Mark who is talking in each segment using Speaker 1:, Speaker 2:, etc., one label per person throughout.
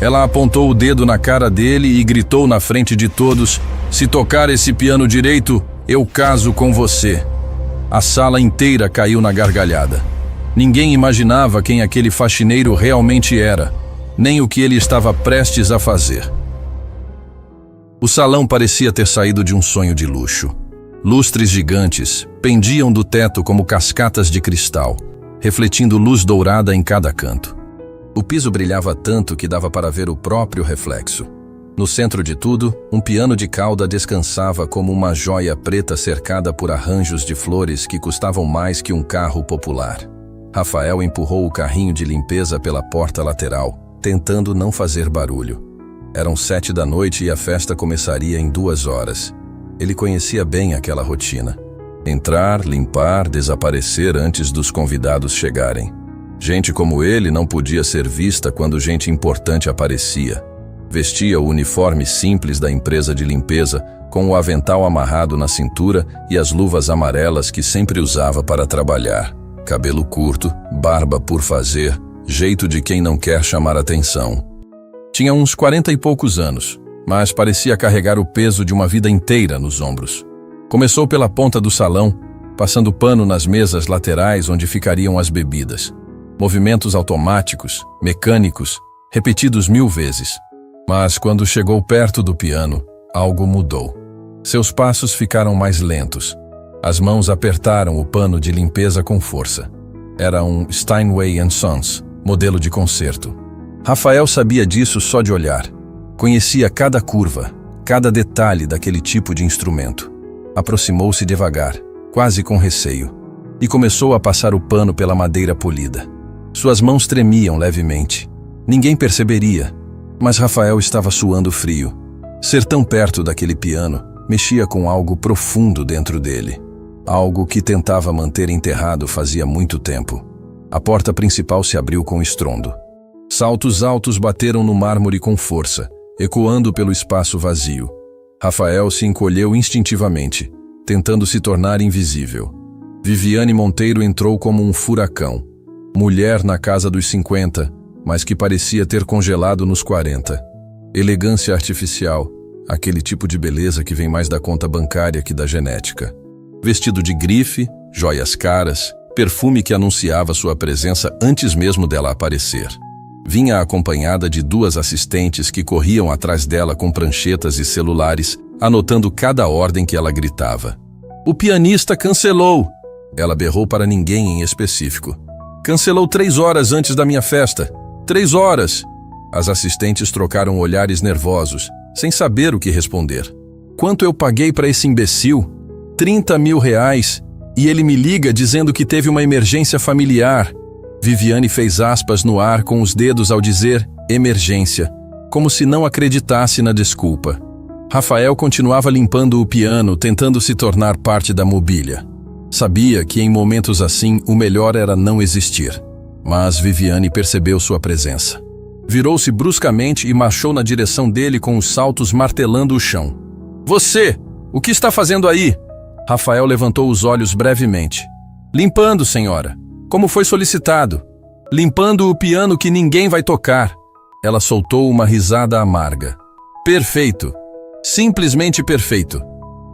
Speaker 1: Ela apontou o dedo na cara dele e gritou na frente de todos: "Se tocar esse piano direito, eu caso com você." A sala inteira caiu na gargalhada. Ninguém imaginava quem aquele faxineiro realmente era, nem o que ele estava prestes a fazer. O salão parecia ter saído de um sonho de luxo. Lustres gigantes pendiam do teto como cascatas de cristal, refletindo luz dourada em cada canto. O piso brilhava tanto que dava para ver o próprio reflexo. No centro de tudo, um piano de cauda descansava como uma joia preta cercada por arranjos de flores que custavam mais que um carro popular. Rafael empurrou o carrinho de limpeza pela porta lateral, tentando não fazer barulho. Eram 7 da noite e a festa começaria em 2 horas. Ele conhecia bem aquela rotina. Entrar, limpar, desaparecer antes dos convidados chegarem. Gente como ele não podia ser vista quando gente importante aparecia. Vestia o uniforme simples da empresa de limpeza, com o avental amarrado na cintura e as luvas amarelas que sempre usava para trabalhar. Cabelo curto, barba por fazer, jeito de quem não quer chamar atenção. Tinha uns 40 e poucos anos, mas parecia carregar o peso de uma vida inteira nos ombros. Começou pela ponta do salão, passando pano nas mesas laterais onde ficariam as bebidas. Movimentos automáticos, mecânicos, repetidos 1000 vezes. Mas quando chegou perto do piano, algo mudou. Seus passos ficaram mais lentos. As mãos apertaram o pano de limpeza com força. Era um Steinway & Sons, modelo de concerto. Rafael sabia disso só de olhar. Conhecia cada curva, cada detalhe daquele tipo de instrumento. Aproximou-se devagar, quase com receio, e começou a passar o pano pela madeira polida. Suas mãos tremiam levemente. Ninguém perceberia, mas Rafael estava suando frio. Ser tão perto daquele piano mexia com algo profundo dentro dele. Algo que tentava manter enterrado fazia muito tempo. A porta principal se abriu com estrondo. Saltos altos bateram no mármore com força, ecoando pelo espaço vazio. Rafael se encolheu instintivamente, tentando se tornar invisível. Viviane Monteiro entrou como um furacão. Mulher na casa dos 50, mas que parecia ter congelado nos 40. Elegância artificial, aquele tipo de beleza que vem mais da conta bancária que da genética. Vestido de grife, joias caras, perfume que anunciava sua presença antes mesmo dela aparecer. Vinha acompanhada de 2 assistentes que corriam atrás dela com pranchetas e celulares, anotando cada ordem que ela gritava. "O pianista cancelou!" Ela berrou para ninguém em específico. "Cancelou 3 horas antes da minha festa. 3 horas!" As assistentes trocaram olhares nervosos, sem saber o que responder. "Quanto eu paguei para esse imbecil? 30 mil reais, e ele me liga dizendo que teve uma emergência familiar." Viviane fez aspas no ar com os dedos ao dizer "emergência", como se não acreditasse na desculpa. Rafael continuava limpando o piano, tentando se tornar parte da mobília. Sabia que em momentos assim o melhor era não existir. Mas Viviane percebeu sua presença. Virou-se bruscamente e marchou na direção dele com os saltos martelando o chão. "Você! O que está fazendo aí?" Rafael levantou os olhos brevemente. "Limpando, senhora. Como foi solicitado. Limpando o piano que ninguém vai tocar." Ela soltou uma risada amarga. "Perfeito. Simplesmente perfeito.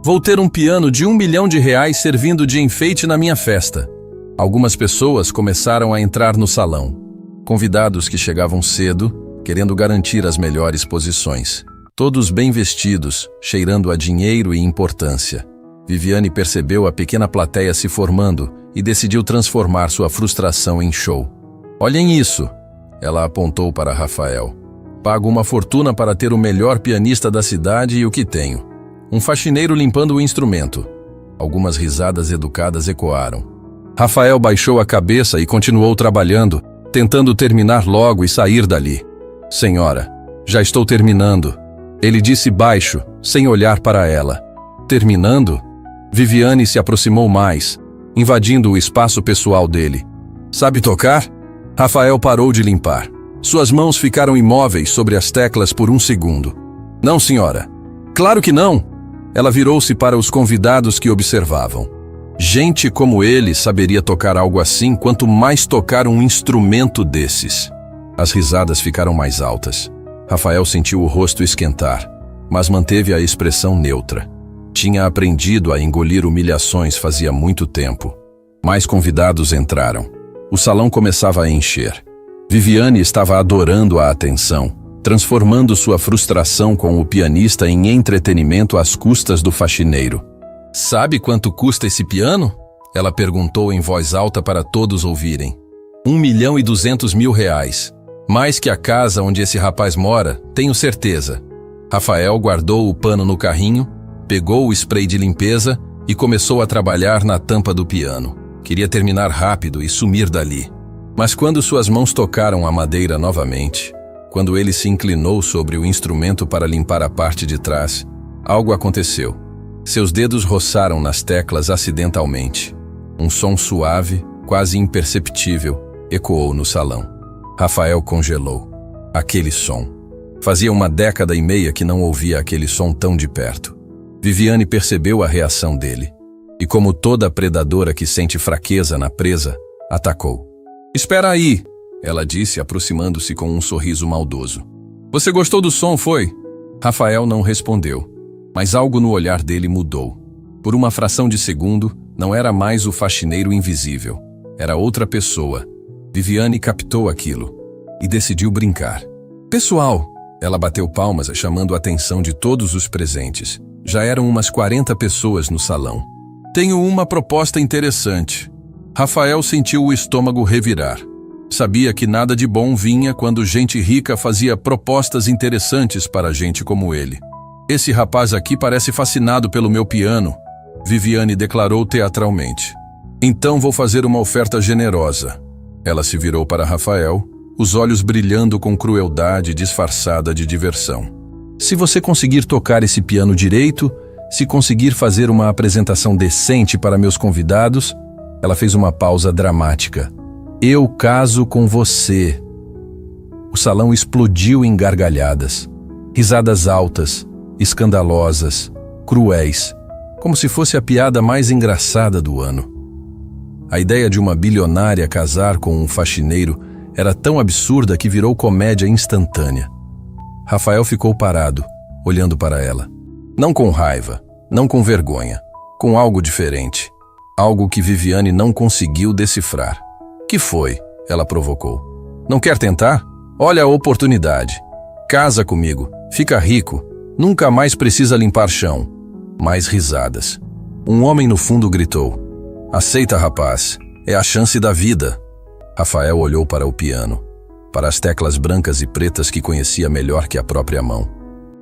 Speaker 1: Vou ter um piano de R$1 milhão servindo de enfeite na minha festa." Algumas pessoas começaram a entrar no salão. Convidados que chegavam cedo, querendo garantir as melhores posições. Todos bem vestidos, cheirando a dinheiro e importância. Viviane percebeu a pequena plateia se formando e decidiu transformar sua frustração em show. "Olhem isso!" Ela apontou para Rafael. "Pago uma fortuna para ter o melhor pianista da cidade e o que tenho? Um faxineiro limpando o instrumento." Algumas risadas educadas ecoaram. Rafael baixou a cabeça e continuou trabalhando, tentando terminar logo e sair dali. "Senhora, já estou terminando." Ele disse baixo, sem olhar para ela. "Terminando?" Viviane se aproximou mais, invadindo o espaço pessoal dele. "Sabe tocar?" Rafael parou de limpar. Suas mãos ficaram imóveis sobre as teclas por 1 segundo. "Não, senhora." "Claro que não!" Ela virou-se para os convidados que observavam. Gente como ele saberia tocar algo assim, quanto mais tocar um instrumento desses. As risadas ficaram mais altas. Rafael sentiu o rosto esquentar, mas manteve a expressão neutra. Tinha aprendido a engolir humilhações fazia muito tempo. Mais convidados entraram. O salão começava a encher. Viviane estava adorando a atenção, transformando sua frustração com o pianista em entretenimento às custas do faxineiro. "Sabe quanto custa esse piano?" Ela perguntou em voz alta para todos ouvirem. R$1.200.000. Mais que a casa onde esse rapaz mora, tenho certeza. Rafael guardou o pano no carrinho, pegou o spray de limpeza e começou a trabalhar na tampa do piano. Queria terminar rápido e sumir dali. Mas quando suas mãos tocaram a madeira novamente, quando ele se inclinou sobre o instrumento para limpar a parte de trás, algo aconteceu. Seus dedos roçaram nas teclas acidentalmente. Um som suave, quase imperceptível, ecoou no salão. Rafael congelou. Aquele som. Fazia 1,5 décadas que não ouvia aquele som tão de perto. Viviane percebeu a reação dele. E como toda predadora que sente fraqueza na presa, atacou. "Espera aí", ela disse, aproximando-se com um sorriso maldoso. "Você gostou do som, foi?" Rafael não respondeu, mas algo no olhar dele mudou. Por uma fração de segundo, não era mais o faxineiro invisível. Era outra pessoa. Viviane captou aquilo e decidiu brincar. "Pessoal!" Ela bateu palmas, chamando a atenção de todos os presentes. Já eram umas 40 pessoas no salão. "Tenho uma proposta interessante." Rafael sentiu o estômago revirar. Sabia que nada de bom vinha quando gente rica fazia propostas interessantes para gente como ele. "Esse rapaz aqui parece fascinado pelo meu piano", Viviane declarou teatralmente. "Então vou fazer uma oferta generosa." Ela se virou para Rafael, os olhos brilhando com crueldade disfarçada de diversão. "Se você conseguir tocar esse piano direito, se conseguir fazer uma apresentação decente para meus convidados..." Ela fez uma pausa dramática. "Eu caso com você." O salão explodiu em gargalhadas. Risadas altas, escandalosas, cruéis, como se fosse a piada mais engraçada do ano. A ideia de uma bilionária casar com um faxineiro era tão absurda que virou comédia instantânea. Rafael ficou parado, olhando para ela. Não com raiva, não com vergonha, com algo diferente. Algo que Viviane não conseguiu decifrar. "Que foi?" ela provocou. "Não quer tentar? Olha a oportunidade. Casa comigo, fica rico, nunca mais precisa limpar chão." Mais risadas. Um homem no fundo gritou. "Aceita, rapaz, é a chance da vida." Rafael olhou para o piano, para as teclas brancas e pretas que conhecia melhor que a própria mão,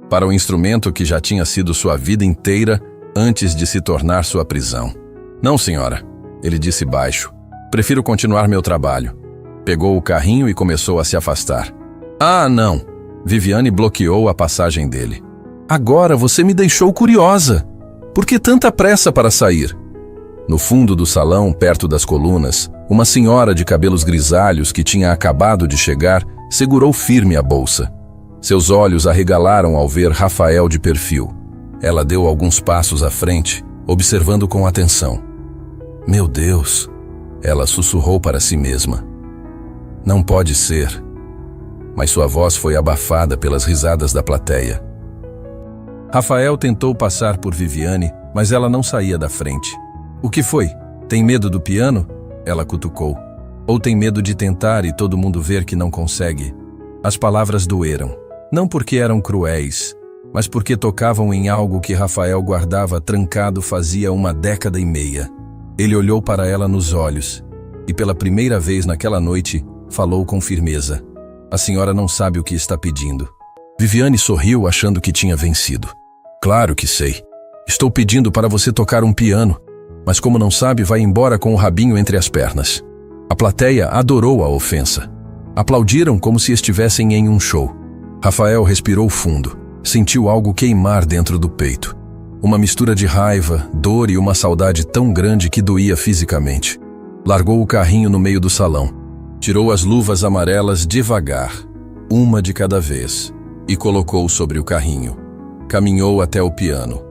Speaker 1: para o instrumento que já tinha sido sua vida inteira antes de se tornar sua prisão. "Não, senhora", ele disse baixo. "Prefiro continuar meu trabalho." Pegou o carrinho e começou a se afastar. "Ah, não!" Viviane bloqueou a passagem dele. "Agora você me deixou curiosa. Por que tanta pressa para sair?" No fundo do salão, perto das colunas, uma senhora de cabelos grisalhos que tinha acabado de chegar segurou firme a bolsa. Seus olhos arregalaram ao ver Rafael de perfil. Ela deu alguns passos à frente, observando com atenção. "Meu Deus!" ela sussurrou para si mesma. "Não pode ser." Mas sua voz foi abafada pelas risadas da plateia. Rafael tentou passar por Viviane, mas ela não saía da frente. "O que foi? Tem medo do piano?" ela cutucou. "Ou tem medo de tentar e todo mundo ver que não consegue?" As palavras doeram. Não porque eram cruéis, mas porque tocavam em algo que Rafael guardava trancado fazia 1,5 décadas. Ele olhou para ela nos olhos e pela primeira vez naquela noite falou com firmeza. "A senhora não sabe o que está pedindo." Viviane sorriu achando que tinha vencido. "Claro que sei. Estou pedindo para você tocar um piano, mas como não sabe, vai embora com o rabinho entre as pernas." A plateia adorou a ofensa. Aplaudiram como se estivessem em um show. Rafael respirou fundo. Sentiu algo queimar dentro do peito. Uma mistura de raiva, dor e uma saudade tão grande que doía fisicamente. Largou o carrinho no meio do salão. Tirou as luvas amarelas devagar, uma de cada vez, e colocou sobre o carrinho. Caminhou até o piano.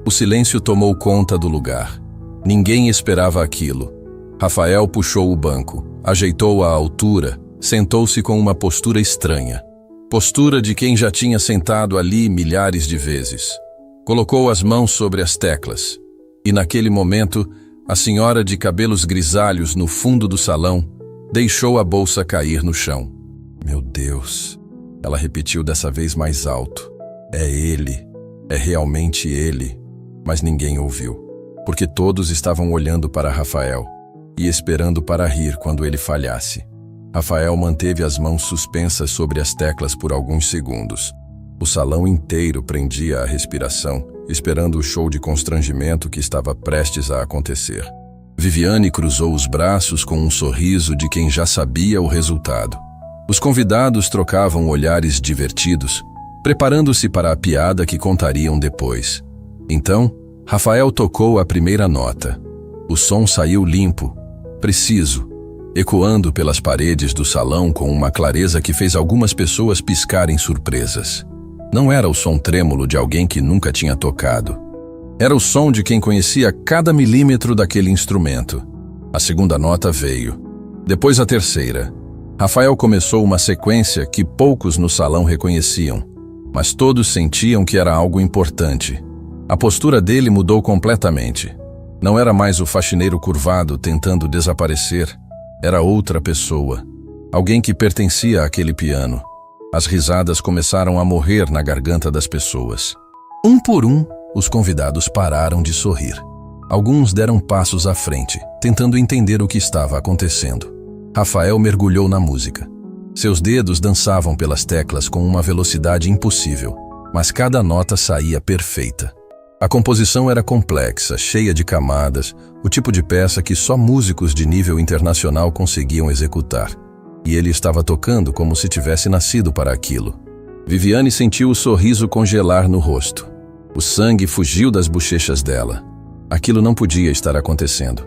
Speaker 1: O silêncio tomou conta do lugar. Ninguém esperava aquilo. Rafael puxou o banco, ajeitou a altura, sentou-se com uma postura estranha. Postura de quem já tinha sentado ali milhares de vezes. Colocou as mãos sobre as teclas. E naquele momento, a senhora de cabelos grisalhos no fundo do salão deixou a bolsa cair no chão. Meu Deus, ela repetiu dessa vez mais alto. É ele, é realmente ele. Mas ninguém ouviu, porque todos estavam olhando para Rafael e esperando para rir quando ele falhasse. Rafael manteve as mãos suspensas sobre as teclas por alguns segundos. O salão inteiro prendia a respiração, esperando o show de constrangimento que estava prestes a acontecer. Viviane cruzou os braços com um sorriso de quem já sabia o resultado. Os convidados trocavam olhares divertidos, preparando-se para a piada que contariam depois. Então, Rafael tocou a primeira nota. O som saiu limpo, preciso, ecoando pelas paredes do salão com uma clareza que fez algumas pessoas piscarem surpresas. Não era o som trêmulo de alguém que nunca tinha tocado. Era o som de quem conhecia cada milímetro daquele instrumento. A segunda nota veio. Depois a terceira. Rafael começou uma sequência que poucos no salão reconheciam, mas todos sentiam que era algo importante. A postura dele mudou completamente. Não era mais o faxineiro curvado tentando desaparecer. Era outra pessoa. Alguém que pertencia àquele piano. As risadas começaram a morrer na garganta das pessoas. Um por um, os convidados pararam de sorrir. Alguns deram passos à frente, tentando entender o que estava acontecendo. Rafael mergulhou na música. Seus dedos dançavam pelas teclas com uma velocidade impossível, mas cada nota saía perfeita. A composição era complexa, cheia de camadas, o tipo de peça que só músicos de nível internacional conseguiam executar. E ele estava tocando como se tivesse nascido para aquilo. Viviane sentiu o sorriso congelar no rosto. O sangue fugiu das bochechas dela. Aquilo não podia estar acontecendo.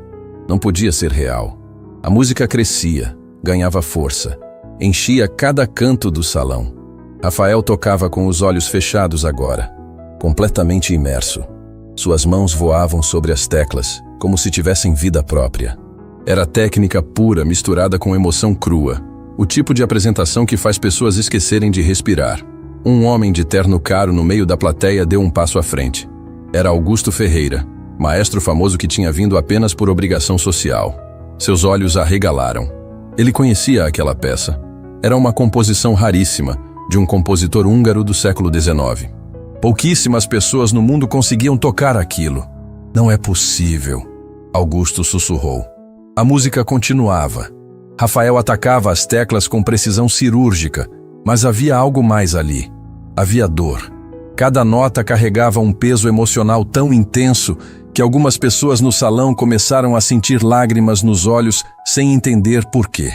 Speaker 1: Não podia ser real. A música crescia, ganhava força, enchia cada canto do salão. Rafael tocava com os olhos fechados agora, completamente imerso. Suas mãos voavam sobre as teclas, como se tivessem vida própria. Era técnica pura misturada com emoção crua, o tipo de apresentação que faz pessoas esquecerem de respirar. Um homem de terno caro no meio da plateia deu um passo à frente. Era Augusto Ferreira, maestro famoso que tinha vindo apenas por obrigação social. Seus olhos arregalaram. Ele conhecia aquela peça. Era uma composição raríssima, de um compositor húngaro do século XIX. Pouquíssimas pessoas no mundo conseguiam tocar aquilo. Não é possível, Augusto sussurrou. A música continuava. Rafael atacava as teclas com precisão cirúrgica, mas havia algo mais ali. Havia dor. Cada nota carregava um peso emocional tão intenso que algumas pessoas no salão começaram a sentir lágrimas nos olhos sem entender por quê.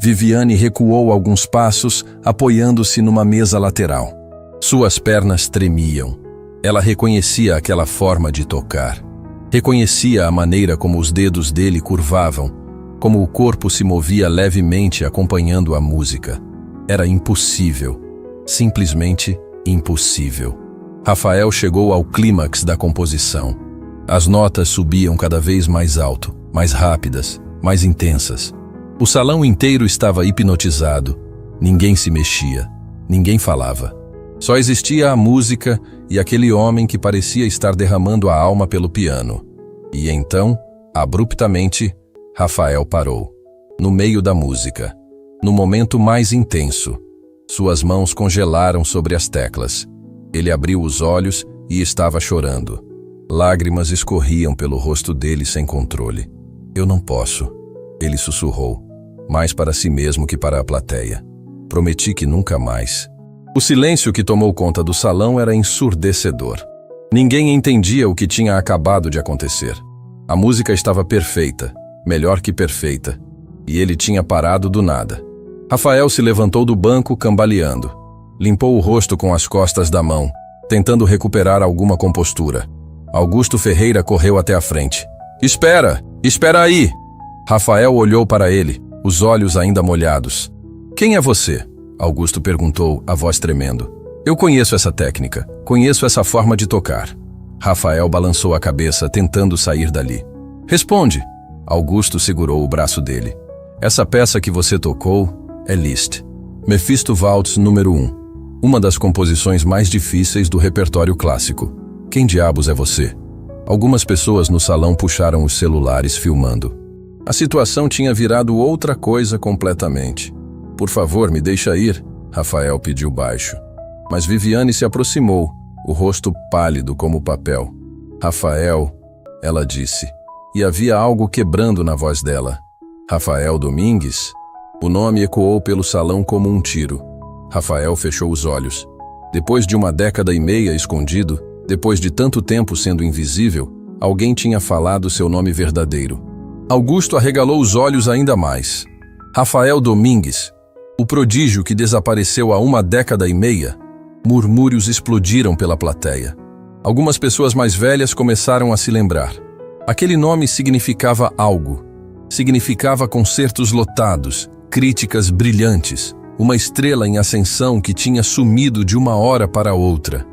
Speaker 1: Viviane recuou alguns passos, apoiando-se numa mesa lateral. Suas pernas tremiam. Ela reconhecia aquela forma de tocar. Reconhecia a maneira como os dedos dele curvavam, como o corpo se movia levemente acompanhando a música. Era impossível. Simplesmente impossível. Rafael chegou ao clímax da composição. As notas subiam cada vez mais alto, mais rápidas, mais intensas. O salão inteiro estava hipnotizado. Ninguém se mexia, ninguém falava. Só existia a música e aquele homem que parecia estar derramando a alma pelo piano. E então, abruptamente, Rafael parou. No meio da música, no momento mais intenso, suas mãos congelaram sobre as teclas. Ele abriu os olhos e estava chorando. Lágrimas escorriam pelo rosto dele sem controle. Eu não posso, ele sussurrou, mais para si mesmo que para a plateia. Prometi que nunca mais. O silêncio que tomou conta do salão era ensurdecedor. Ninguém entendia o que tinha acabado de acontecer. A música estava perfeita, melhor que perfeita, e ele tinha parado do nada. Rafael se levantou do banco cambaleando. Limpou o rosto com as costas da mão, tentando recuperar alguma compostura. Augusto Ferreira correu até a frente. Espera! Espera aí! Rafael olhou para ele, os olhos ainda molhados. Quem é você? Augusto perguntou, a voz tremendo. Eu conheço essa técnica, conheço essa forma de tocar. Rafael balançou a cabeça, tentando sair dali. Responde! Augusto segurou o braço dele. Essa peça que você tocou é Liszt. Mephisto Waltz número 1. uma das composições mais difíceis do repertório clássico. Quem diabos é você? Algumas pessoas no salão puxaram os celulares filmando. A situação tinha virado outra coisa completamente. Por favor, me deixa ir, Rafael pediu baixo. Mas Viviane se aproximou, o rosto pálido como papel. Rafael, ela disse, e havia algo quebrando na voz dela. Rafael Domingues? O nome ecoou pelo salão como um tiro. Rafael fechou os olhos. Depois de 1 década e meia escondido, depois de tanto tempo sendo invisível, alguém tinha falado seu nome verdadeiro. Augusto arregalou os olhos ainda mais. Rafael Domingues, o prodígio que desapareceu há 1 década e meia. Murmúrios explodiram pela plateia. Algumas pessoas mais velhas começaram a se lembrar. Aquele nome significava algo. Significava concertos lotados, críticas brilhantes, uma estrela em ascensão que tinha sumido de uma hora para outra.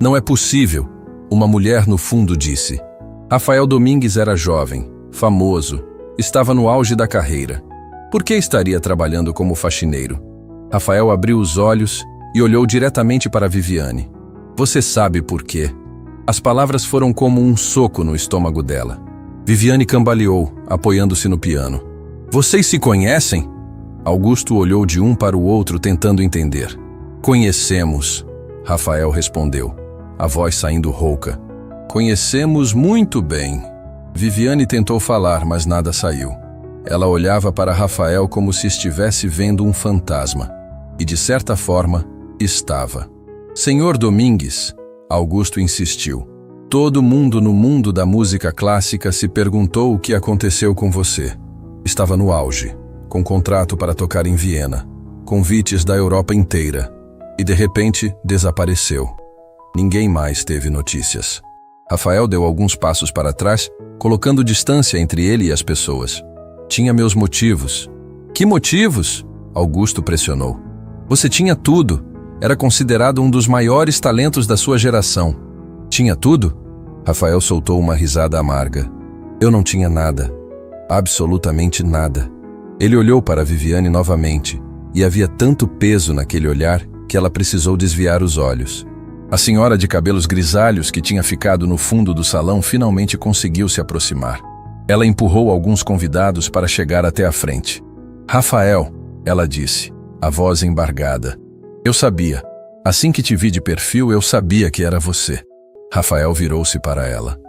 Speaker 1: Não é possível, uma mulher no fundo disse. Rafael Domingues era jovem, famoso, estava no auge da carreira. Por que estaria trabalhando como faxineiro? Rafael abriu os olhos e olhou diretamente para Viviane. Você sabe por quê? As palavras foram como um soco no estômago dela. Viviane cambaleou, apoiando-se no piano. Vocês se conhecem? Augusto olhou de um para o outro tentando entender. Conhecemos, Rafael respondeu, a voz saindo rouca. Conhecemos muito bem. Viviane tentou falar, mas nada saiu. Ela olhava para Rafael como se estivesse vendo um fantasma. E, de certa forma, estava. Senhor Domingues, Augusto insistiu. Todo mundo no mundo da música clássica se perguntou o que aconteceu com você. Estava no auge, com contrato para tocar em Viena, convites da Europa inteira, e de repente desapareceu. Ninguém mais teve notícias. Rafael deu alguns passos para trás, colocando distância entre ele e as pessoas. Tinha meus motivos. Que motivos? Augusto pressionou. Você tinha tudo. Era considerado um dos maiores talentos da sua geração. Tinha tudo? Rafael soltou uma risada amarga. Eu não tinha nada. Absolutamente nada. Ele olhou para Viviane novamente, e havia tanto peso naquele olhar que ela precisou desviar os olhos. A senhora de cabelos grisalhos que tinha ficado no fundo do salão finalmente conseguiu se aproximar. Ela empurrou alguns convidados para chegar até a frente. Rafael, ela disse, a voz embargada. Eu sabia. Assim que te vi de perfil, eu sabia que era você. Rafael virou-se para ela.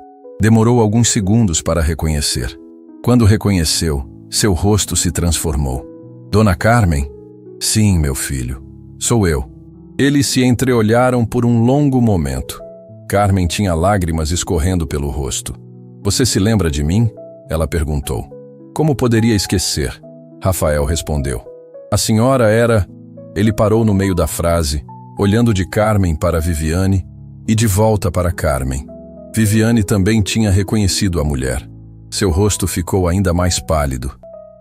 Speaker 1: Demorou alguns segundos para reconhecer. Quando reconheceu, seu rosto se transformou. Dona Carmen? Sim, meu filho. Sou eu. Eles se entreolharam por um longo momento. Carmen tinha lágrimas escorrendo pelo rosto. Você se lembra de mim? Ela perguntou. Como poderia esquecer? Rafael respondeu. A senhora era... Ele parou no meio da frase, olhando de Carmen para Viviane e de volta para Carmen. Viviane também tinha reconhecido a mulher. Seu rosto ficou ainda mais pálido.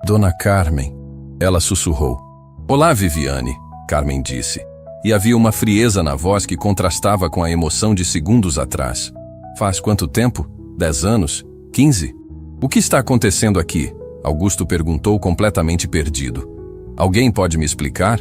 Speaker 1: Dona Carmen, ela sussurrou. Olá, Viviane, Carmen disse. E havia uma frieza na voz que contrastava com a emoção de segundos atrás. Faz quanto tempo? 10 anos? 15? O que está acontecendo aqui? Augusto perguntou completamente perdido. Alguém pode me explicar?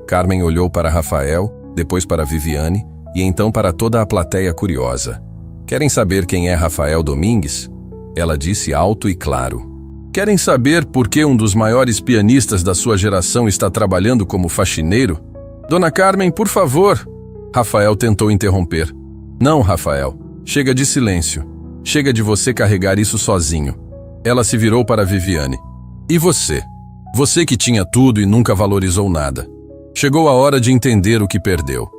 Speaker 1: Carmen olhou para Rafael, depois para Viviane e então para toda a plateia curiosa. Querem saber quem é Rafael Domingues? Ela disse alto e claro. Querem saber por que um dos maiores pianistas da sua geração está trabalhando como faxineiro? Dona Carmen, por favor! Rafael tentou interromper. Não, Rafael. Chega de silêncio. Chega de você carregar isso sozinho. Ela se virou para Viviane. E você? Você que tinha tudo e nunca valorizou nada. Chegou a hora de entender o que perdeu.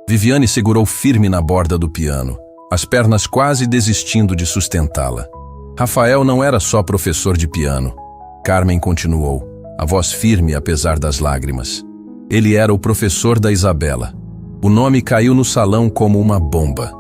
Speaker 1: Viviane segurou firme na borda do piano, as pernas quase desistindo de sustentá-la. Rafael não era só professor de piano. Carmen continuou, a voz firme apesar das lágrimas. Ele era o professor da Isabela. O nome caiu no salão como uma bomba.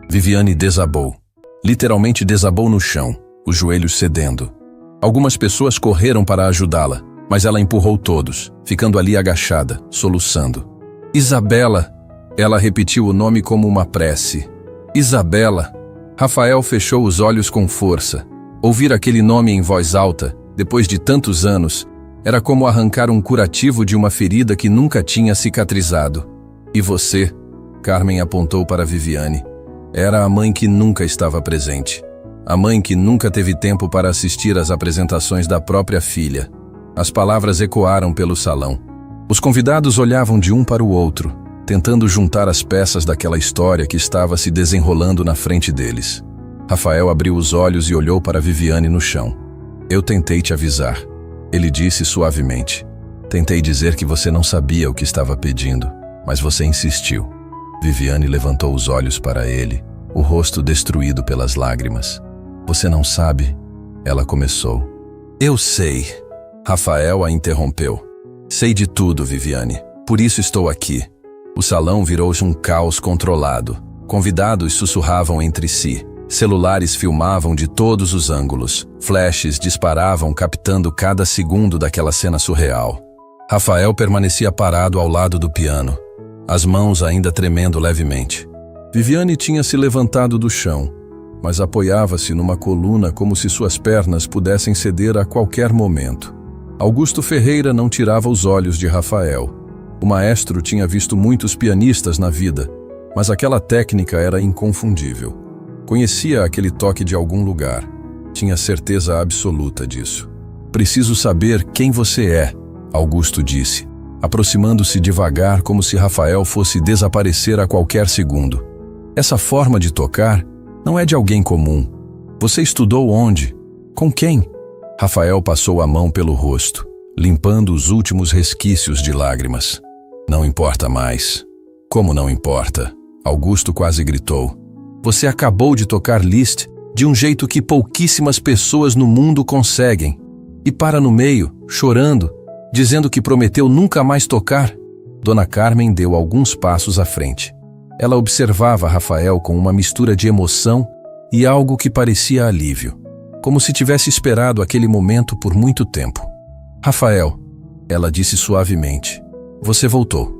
Speaker 1: Viviane desabou. Literalmente desabou no chão, os joelhos cedendo. Algumas pessoas correram para ajudá-la, mas ela empurrou todos, ficando ali agachada, soluçando. Isabela! Ela repetiu o nome como uma prece. Isabela! Rafael fechou os olhos com força. Ouvir aquele nome em voz alta, depois de tantos anos, era como arrancar um curativo de uma ferida que nunca tinha cicatrizado. E você? Carmen apontou para Viviane. Era a mãe que nunca estava presente. A mãe que nunca teve tempo para assistir às apresentações da própria filha. As palavras ecoaram pelo salão. Os convidados olhavam de um para o outro, tentando juntar as peças daquela história que estava se desenrolando na frente deles. Rafael abriu os olhos e olhou para Viviane no chão. Eu tentei te avisar. Ele disse suavemente. Tentei dizer que você não sabia o que estava pedindo, mas você insistiu. Viviane levantou os olhos para ele, o rosto destruído pelas lágrimas. Você não sabe? Ela começou. Eu sei. Rafael a interrompeu. Sei de tudo, Viviane. Por isso estou aqui. O salão virou-se um caos controlado. Convidados sussurravam entre si. Celulares filmavam de todos os ângulos. Flashes disparavam captando cada segundo daquela cena surreal. Rafael permanecia parado ao lado do piano, as mãos ainda tremendo levemente. Viviane tinha se levantado do chão, mas apoiava-se numa coluna como se suas pernas pudessem ceder a qualquer momento. Augusto Ferreira não tirava os olhos de Rafael. O maestro tinha visto muitos pianistas na vida, mas aquela técnica era inconfundível. Conhecia aquele toque de algum lugar. Tinha certeza absoluta disso. Preciso saber quem você é, Augusto disse, aproximando-se devagar como se Rafael fosse desaparecer a qualquer segundo. Essa forma de tocar não é de alguém comum. Você estudou onde? Com quem? Rafael passou a mão pelo rosto, limpando os últimos resquícios de lágrimas. Não importa mais. Como não importa? Augusto quase gritou. Você acabou de tocar Liszt de um jeito que pouquíssimas pessoas no mundo conseguem. E para no meio, chorando, dizendo que prometeu nunca mais tocar. Dona Carmen deu alguns passos à frente. Ela observava Rafael com uma mistura de emoção e algo que parecia alívio, como se tivesse esperado aquele momento por muito tempo. Rafael, ela disse suavemente. Você voltou.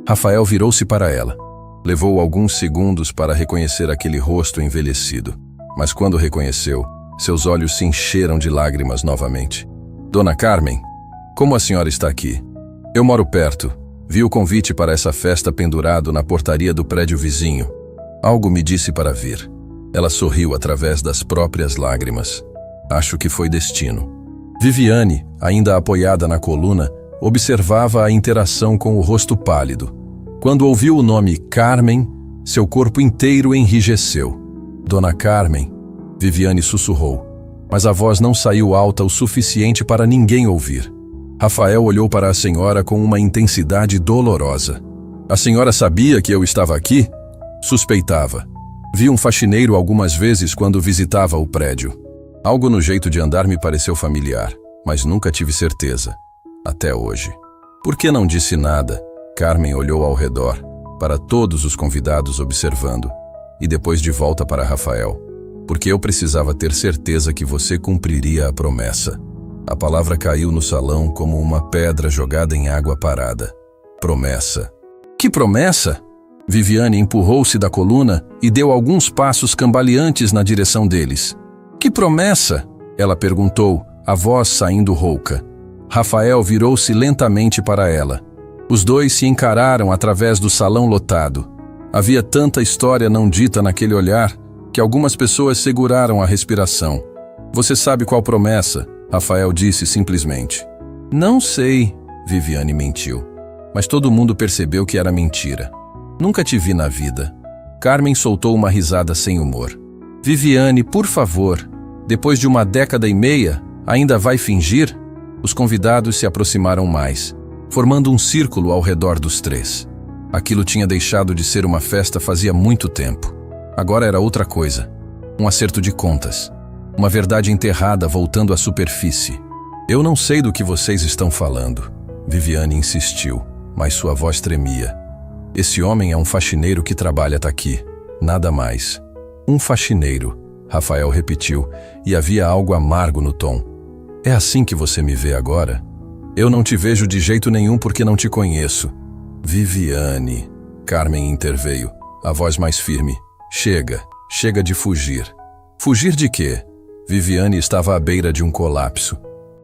Speaker 1: Rafael virou-se para ela. Levou alguns segundos para reconhecer aquele rosto envelhecido, mas quando reconheceu, seus olhos se encheram de lágrimas novamente. Dona Carmen, como a senhora está aqui? Eu moro perto. Vi o convite para essa festa pendurado na portaria do prédio vizinho. Algo me disse para vir. Ela sorriu através das próprias lágrimas. Acho que foi destino. Viviane, ainda apoiada na coluna, observava a interação com o rosto pálido. Quando ouviu o nome Carmen, seu corpo inteiro enrijeceu. Dona Carmen, Viviane sussurrou, mas a voz não saiu alta o suficiente para ninguém ouvir. Rafael olhou para a senhora com uma intensidade dolorosa. A senhora sabia que eu estava aqui? Suspeitava. Vi um faxineiro algumas vezes quando visitava o prédio. Algo no jeito de andar me pareceu familiar, mas nunca tive certeza. Até hoje. Por que não disse nada? Carmen olhou ao redor, para todos os convidados observando, e depois de volta para Rafael. Porque eu precisava ter certeza que você cumpriria a promessa. A palavra caiu no salão como uma pedra jogada em água parada. Promessa. Que promessa? Viviane empurrou-se da coluna e deu alguns passos cambaleantes na direção deles. Que promessa? Ela perguntou, a voz saindo rouca. Rafael virou-se lentamente para ela. Os dois se encararam através do salão lotado. Havia tanta história não dita naquele olhar que algumas pessoas seguraram a respiração. Você sabe qual promessa? Rafael disse simplesmente. Não sei, Viviane mentiu. Mas todo mundo percebeu que era mentira. Nunca te vi na vida. Carmen soltou uma risada sem humor. Viviane, por favor, depois de 1,5 décadas, ainda vai fingir? Os convidados se aproximaram mais, formando um círculo ao redor dos três. Aquilo tinha deixado de ser uma festa fazia muito tempo. Agora era outra coisa. Um acerto de contas. Uma verdade enterrada voltando à superfície. Eu não sei do que vocês estão falando. Viviane insistiu, mas sua voz tremia. Esse homem é um faxineiro que trabalha aqui. Nada mais. Um faxineiro, Rafael repetiu, e havia algo amargo no tom. É assim que você me vê agora? Eu não te vejo de jeito nenhum porque não te conheço. Viviane, Carmen interveio, a voz mais firme. Chega de fugir. Fugir de quê? Viviane estava à beira de um colapso.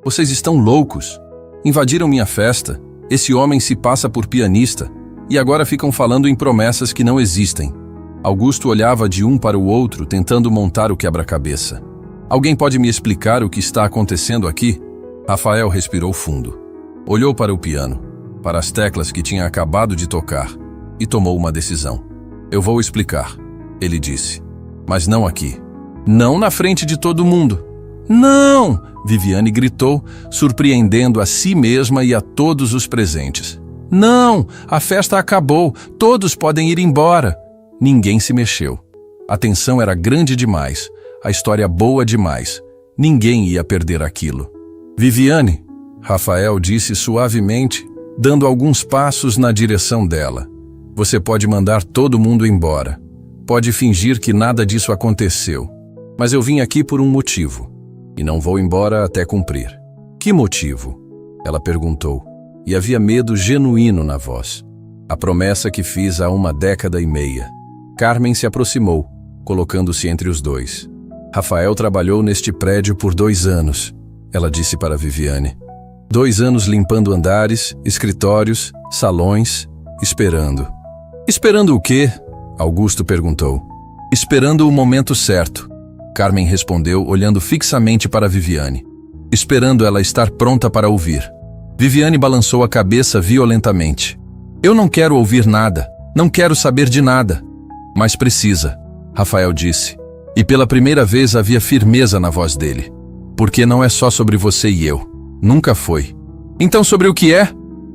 Speaker 1: Vocês estão loucos. Invadiram minha festa. Esse homem se passa por pianista. E agora ficam falando em promessas que não existem. Augusto olhava de um para o outro, tentando montar o quebra-cabeça. Alguém pode me explicar o que está acontecendo aqui? Rafael respirou fundo. Olhou para o piano, para as teclas que tinha acabado de tocar, e tomou uma decisão. Eu vou explicar, ele disse. Mas não aqui. Não na frente de todo mundo. Não! Viviane gritou, surpreendendo a si mesma e a todos os presentes. Não! A festa acabou. Todos podem ir embora. Ninguém se mexeu. A tensão era grande demais. A história boa demais. Ninguém ia perder aquilo. Viviane, Rafael disse suavemente, dando alguns passos na direção dela. Você pode mandar todo mundo embora. Pode fingir que nada disso aconteceu. Mas eu vim aqui por um motivo. E não vou embora até cumprir. Que motivo? Ela perguntou. E havia medo genuíno na voz. A promessa que fiz há 1 década e meia. Carmen se aproximou, colocando-se entre os dois. Rafael trabalhou neste prédio por 2 anos, ela disse para Viviane. 2 anos limpando andares, escritórios, salões, esperando. Esperando o quê? Augusto perguntou. Esperando o momento certo. Carmen respondeu, olhando fixamente para Viviane. Esperando ela estar pronta para ouvir. Viviane balançou a cabeça violentamente. Eu não quero ouvir nada, não quero saber de nada. Mas precisa, Rafael disse. E pela primeira vez havia firmeza na voz dele. Porque não é só sobre você e eu. Nunca foi. Então sobre o que é?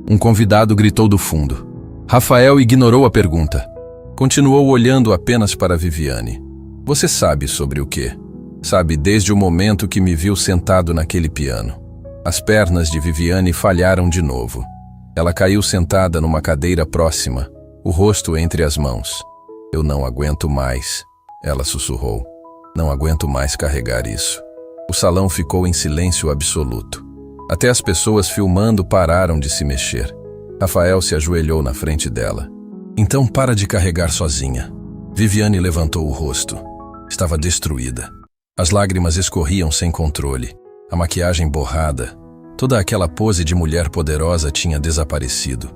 Speaker 1: Um convidado gritou do fundo. Rafael ignorou a pergunta. Continuou olhando apenas para Viviane. Você sabe sobre o quê? Sabe desde o momento que me viu sentado naquele piano. As pernas de Viviane falharam de novo. Ela caiu sentada numa cadeira próxima, o rosto entre as mãos. Eu não aguento mais, ela sussurrou. Não aguento mais carregar isso. O salão ficou em silêncio absoluto. Até as pessoas filmando pararam de se mexer. Rafael se ajoelhou na frente dela. Então para de carregar sozinha. Viviane levantou o rosto. Estava destruída. As lágrimas escorriam sem controle. A maquiagem borrada. Toda aquela pose de mulher poderosa tinha desaparecido.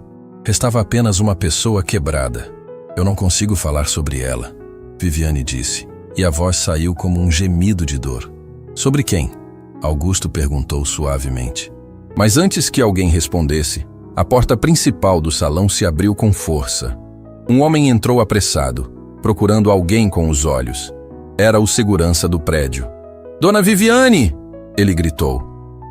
Speaker 1: Restava apenas uma pessoa quebrada. Eu não consigo falar sobre ela, Viviane disse, e a voz saiu como um gemido de dor. Sobre quem? Augusto perguntou suavemente. Mas antes que alguém respondesse, a porta principal do salão se abriu com força. Um homem entrou apressado, procurando alguém com os olhos. Era o segurança do prédio. Dona Viviane! Ele gritou.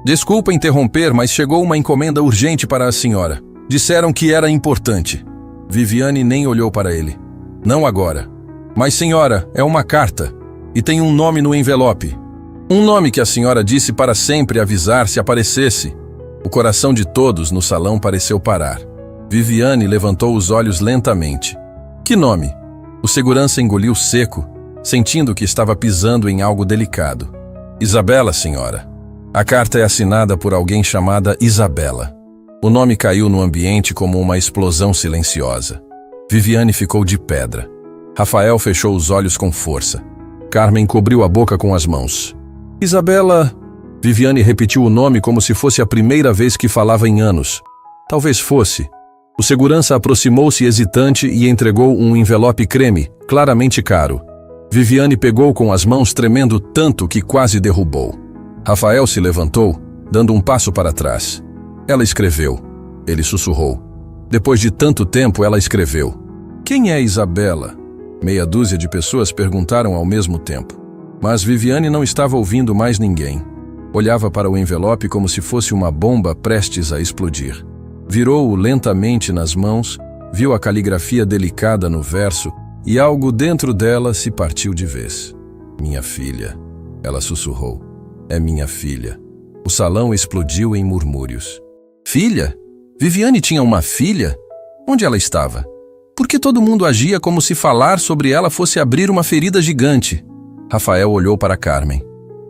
Speaker 1: Desculpa interromper, mas chegou uma encomenda urgente para a senhora. Disseram que era importante. Viviane nem olhou para ele. Não agora. Mas senhora, é uma carta. E tem um nome no envelope. Um nome que a senhora disse para sempre avisar se aparecesse. O coração de todos no salão pareceu parar. Viviane levantou os olhos lentamente. Que nome? O segurança engoliu seco, sentindo que estava pisando em algo delicado. Isabela, senhora. A carta é assinada por alguém chamada Isabela. O nome caiu no ambiente como uma explosão silenciosa. Viviane ficou de pedra. Rafael fechou os olhos com força. Carmen cobriu a boca com as mãos. Isabela... Viviane repetiu o nome como se fosse a primeira vez que falava em anos. Talvez fosse. O segurança aproximou-se hesitante e entregou um envelope creme, claramente caro. Viviane pegou com as mãos tremendo tanto que quase derrubou. Rafael se levantou, dando um passo para trás. Ela escreveu. Ele sussurrou. Depois de tanto tempo, ela escreveu. Quem é Isabela? Meia dúzia de pessoas perguntaram ao mesmo tempo. Mas Viviane não estava ouvindo mais ninguém. Olhava para o envelope como se fosse uma bomba prestes a explodir. Virou-o lentamente nas mãos, viu a caligrafia delicada no verso e algo dentro dela se partiu de vez. Minha filha, ela sussurrou. É minha filha. O salão explodiu em murmúrios. Filha? Viviane tinha uma filha? Onde ela estava? Por que todo mundo agia como se falar sobre ela fosse abrir uma ferida gigante? Rafael olhou para Carmen.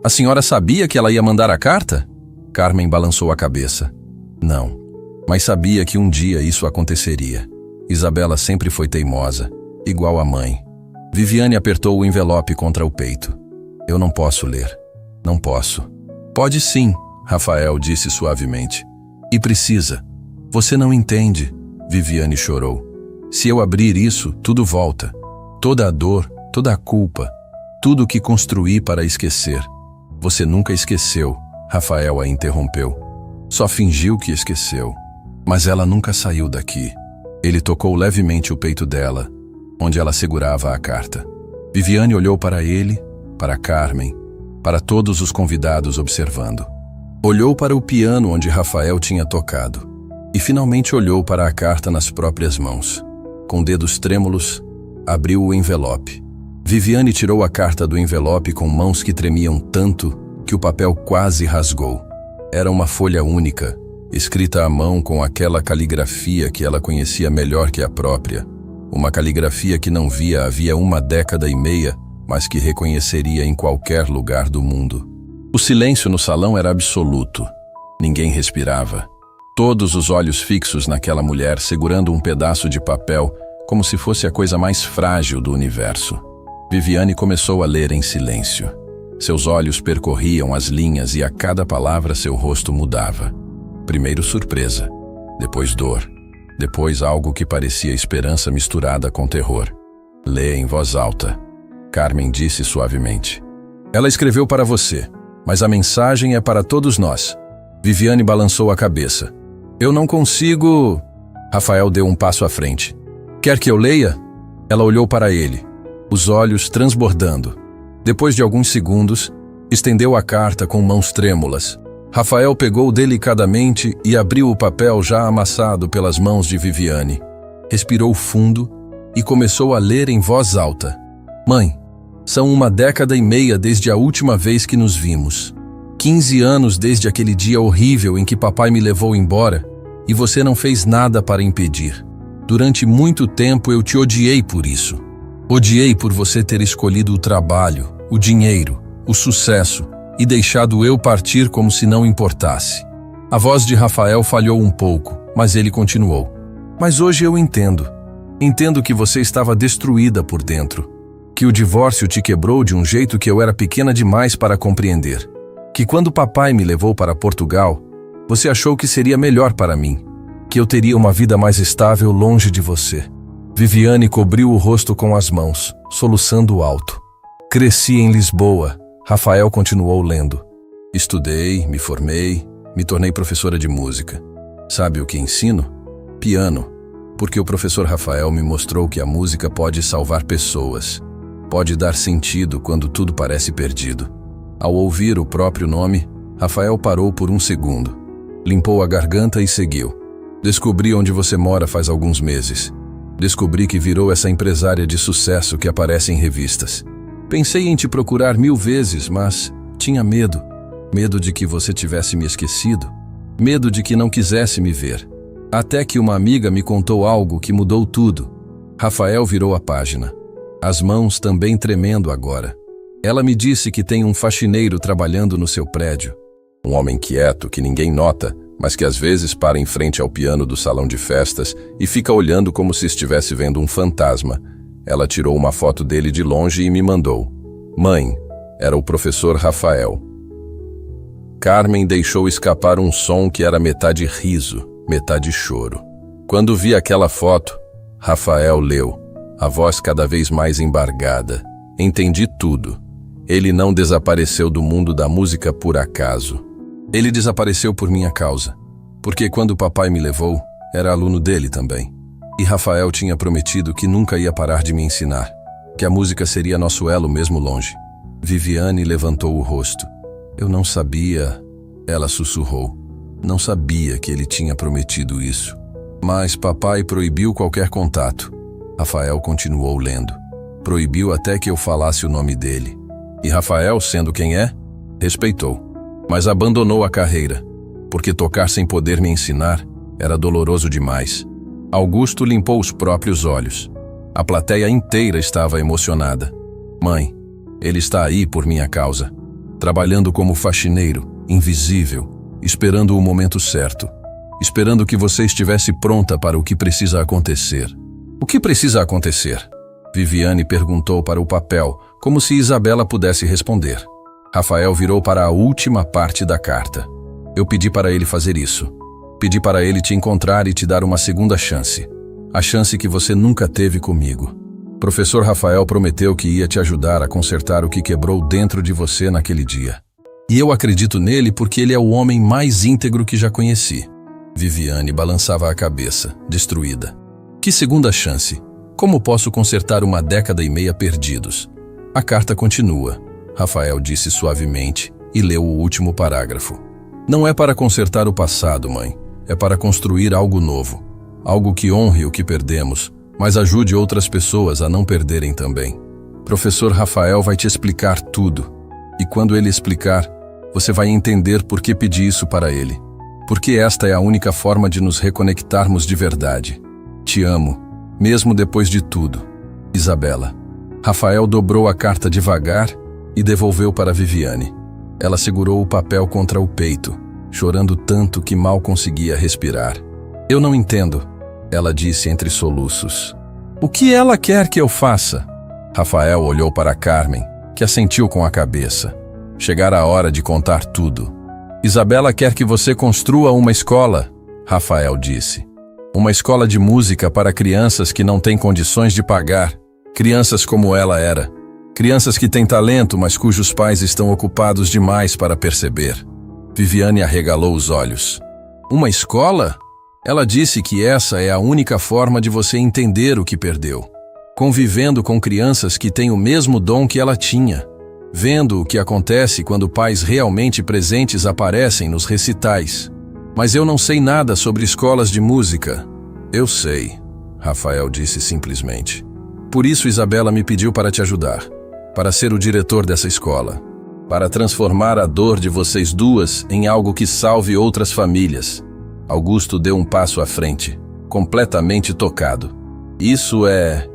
Speaker 1: A senhora sabia que ela ia mandar a carta? Carmen balançou a cabeça. Não, mas sabia que um dia isso aconteceria. Isabela sempre foi teimosa, igual a mãe. Viviane apertou o envelope contra o peito. Eu não posso ler. Não posso. Pode sim, Rafael disse suavemente. E precisa. Você não entende. Viviane chorou. Se eu abrir isso, tudo volta. Toda a dor, toda a culpa, tudo o que construí para esquecer. Você nunca esqueceu, Rafael a interrompeu. Só fingiu que esqueceu. Mas ela nunca saiu daqui. Ele tocou levemente o peito dela, onde ela segurava a carta. Viviane olhou para ele, para Carmen, para todos os convidados observando. Olhou para o piano onde Rafael tinha tocado. E finalmente olhou para a carta nas próprias mãos. Com dedos trêmulos, abriu o envelope. Viviane tirou a carta do envelope com mãos que tremiam tanto que o papel quase rasgou. Era uma folha única, escrita à mão com aquela caligrafia que ela conhecia melhor que a própria. Uma caligrafia que não via havia 1 década e meia, mas que reconheceria em qualquer lugar do mundo. O silêncio no salão era absoluto. Ninguém respirava. Todos os olhos fixos naquela mulher segurando um pedaço de papel, como se fosse a coisa mais frágil do universo. Viviane começou a ler em silêncio. Seus olhos percorriam as linhas e a cada palavra seu rosto mudava. Primeiro surpresa, depois dor, depois algo que parecia esperança misturada com terror. Lê em voz alta. Carmen disse suavemente. Ela escreveu para você, mas a mensagem é para todos nós. Viviane balançou a cabeça. Eu não consigo... Rafael deu um passo à frente. Quer que eu leia? Ela olhou para ele, os olhos transbordando. Depois de alguns segundos, estendeu a carta com mãos trêmulas. Rafael pegou delicadamente e abriu o papel já amassado pelas mãos de Viviane. Respirou fundo e começou a ler em voz alta. Mãe, são 1 década e meia desde a última vez que nos vimos. 15 anos desde aquele dia horrível em que papai me levou embora e você não fez nada para impedir. Durante muito tempo eu te odiei por isso. Odiei por você ter escolhido o trabalho, o dinheiro, o sucesso e deixado eu partir como se não importasse. A voz de Rafael falhou um pouco, mas ele continuou. Mas hoje eu entendo. Entendo que você estava destruída por dentro. Que o divórcio te quebrou de um jeito que eu era pequena demais para compreender. Que quando papai me levou para Portugal, você achou que seria melhor para mim. Que eu teria uma vida mais estável longe de você. Viviane cobriu o rosto com as mãos, soluçando alto. Cresci em Lisboa. Rafael continuou lendo. Estudei, me formei, me tornei professora de música. Sabe o que ensino? Piano. Porque o professor Rafael me mostrou que a música pode salvar pessoas. Pode dar sentido quando tudo parece perdido. Ao ouvir o próprio nome, Rafael parou por um segundo. Limpou a garganta e seguiu. Descobri onde você mora faz alguns meses. Descobri que virou essa empresária de sucesso que aparece em revistas. Pensei em te procurar 1000 vezes, mas tinha medo. Medo de que você tivesse me esquecido. Medo de que não quisesse me ver. Até que uma amiga me contou algo que mudou tudo. Rafael virou a página. As mãos também tremendo agora. Ela me disse que tem um faxineiro trabalhando no seu prédio. Um homem quieto que ninguém nota, mas que às vezes para em frente ao piano do salão de festas e fica olhando como se estivesse vendo um fantasma. Ela tirou uma foto dele de longe e me mandou. Mãe, era o professor Rafael. Carmen deixou escapar um som que era metade riso, metade choro. Quando vi aquela foto, Rafael leu, a voz cada vez mais embargada. Entendi tudo. Ele não desapareceu do mundo da música por acaso. Ele desapareceu por minha causa, porque quando o papai me levou, era aluno dele também. E Rafael tinha prometido que nunca ia parar de me ensinar, que a música seria nosso elo mesmo longe. Viviane levantou o rosto. Eu não sabia, ela sussurrou. Não sabia que ele tinha prometido isso. Mas papai proibiu qualquer contato. Rafael continuou lendo. Proibiu até que eu falasse o nome dele. E Rafael, sendo quem é, respeitou. Mas abandonou a carreira, porque tocar sem poder me ensinar era doloroso demais. Augusto limpou os próprios olhos. A plateia inteira estava emocionada. Mãe, ele está aí por minha causa, trabalhando como faxineiro, invisível, esperando o momento certo, esperando que você estivesse pronta para o que precisa acontecer. O que precisa acontecer? Viviane perguntou para o papel, como se Isabela pudesse responder. Rafael virou para a última parte da carta. Eu pedi para ele fazer isso. Pedi para ele te encontrar e te dar uma segunda chance. A chance que você nunca teve comigo. Professor Rafael prometeu que ia te ajudar a consertar o que quebrou dentro de você naquele dia. E eu acredito nele porque ele é o homem mais íntegro que já conheci. Viviane balançava a cabeça, destruída. Que segunda chance? Como posso consertar 1,5 décadas perdidos? A carta continua. Rafael disse suavemente e leu o último parágrafo. Não é para consertar o passado, mãe. É para construir algo novo. Algo que honre o que perdemos, mas ajude outras pessoas a não perderem também. Professor Rafael vai te explicar tudo. E quando ele explicar, você vai entender por que pedi isso para ele. Porque esta é a única forma de nos reconectarmos de verdade. Te amo, mesmo depois de tudo. Isabela. Rafael dobrou a carta devagar e devolveu para Viviane. Ela segurou o papel contra o peito, chorando tanto que mal conseguia respirar. Eu não entendo, ela disse entre soluços. O que ela quer que eu faça? Rafael olhou para Carmen, que assentiu com a cabeça. Chegara a hora de contar tudo. Isabela quer que você construa uma escola, Rafael disse. Uma escola de música para crianças que não têm condições de pagar. Crianças como ela era. Crianças que têm talento, mas cujos pais estão ocupados demais para perceber. Viviane arregalou os olhos. Uma escola? Ela disse que essa é a única forma de você entender o que perdeu. Convivendo com crianças que têm o mesmo dom que ela tinha. Vendo o que acontece quando pais realmente presentes aparecem nos recitais. Mas eu não sei nada sobre escolas de música. Eu sei, Rafael disse simplesmente. Por isso Isabela me pediu para te ajudar. Para ser o diretor dessa escola. Para transformar a dor de vocês duas em algo que salve outras famílias. Augusto deu um passo à frente, completamente tocado. Isso é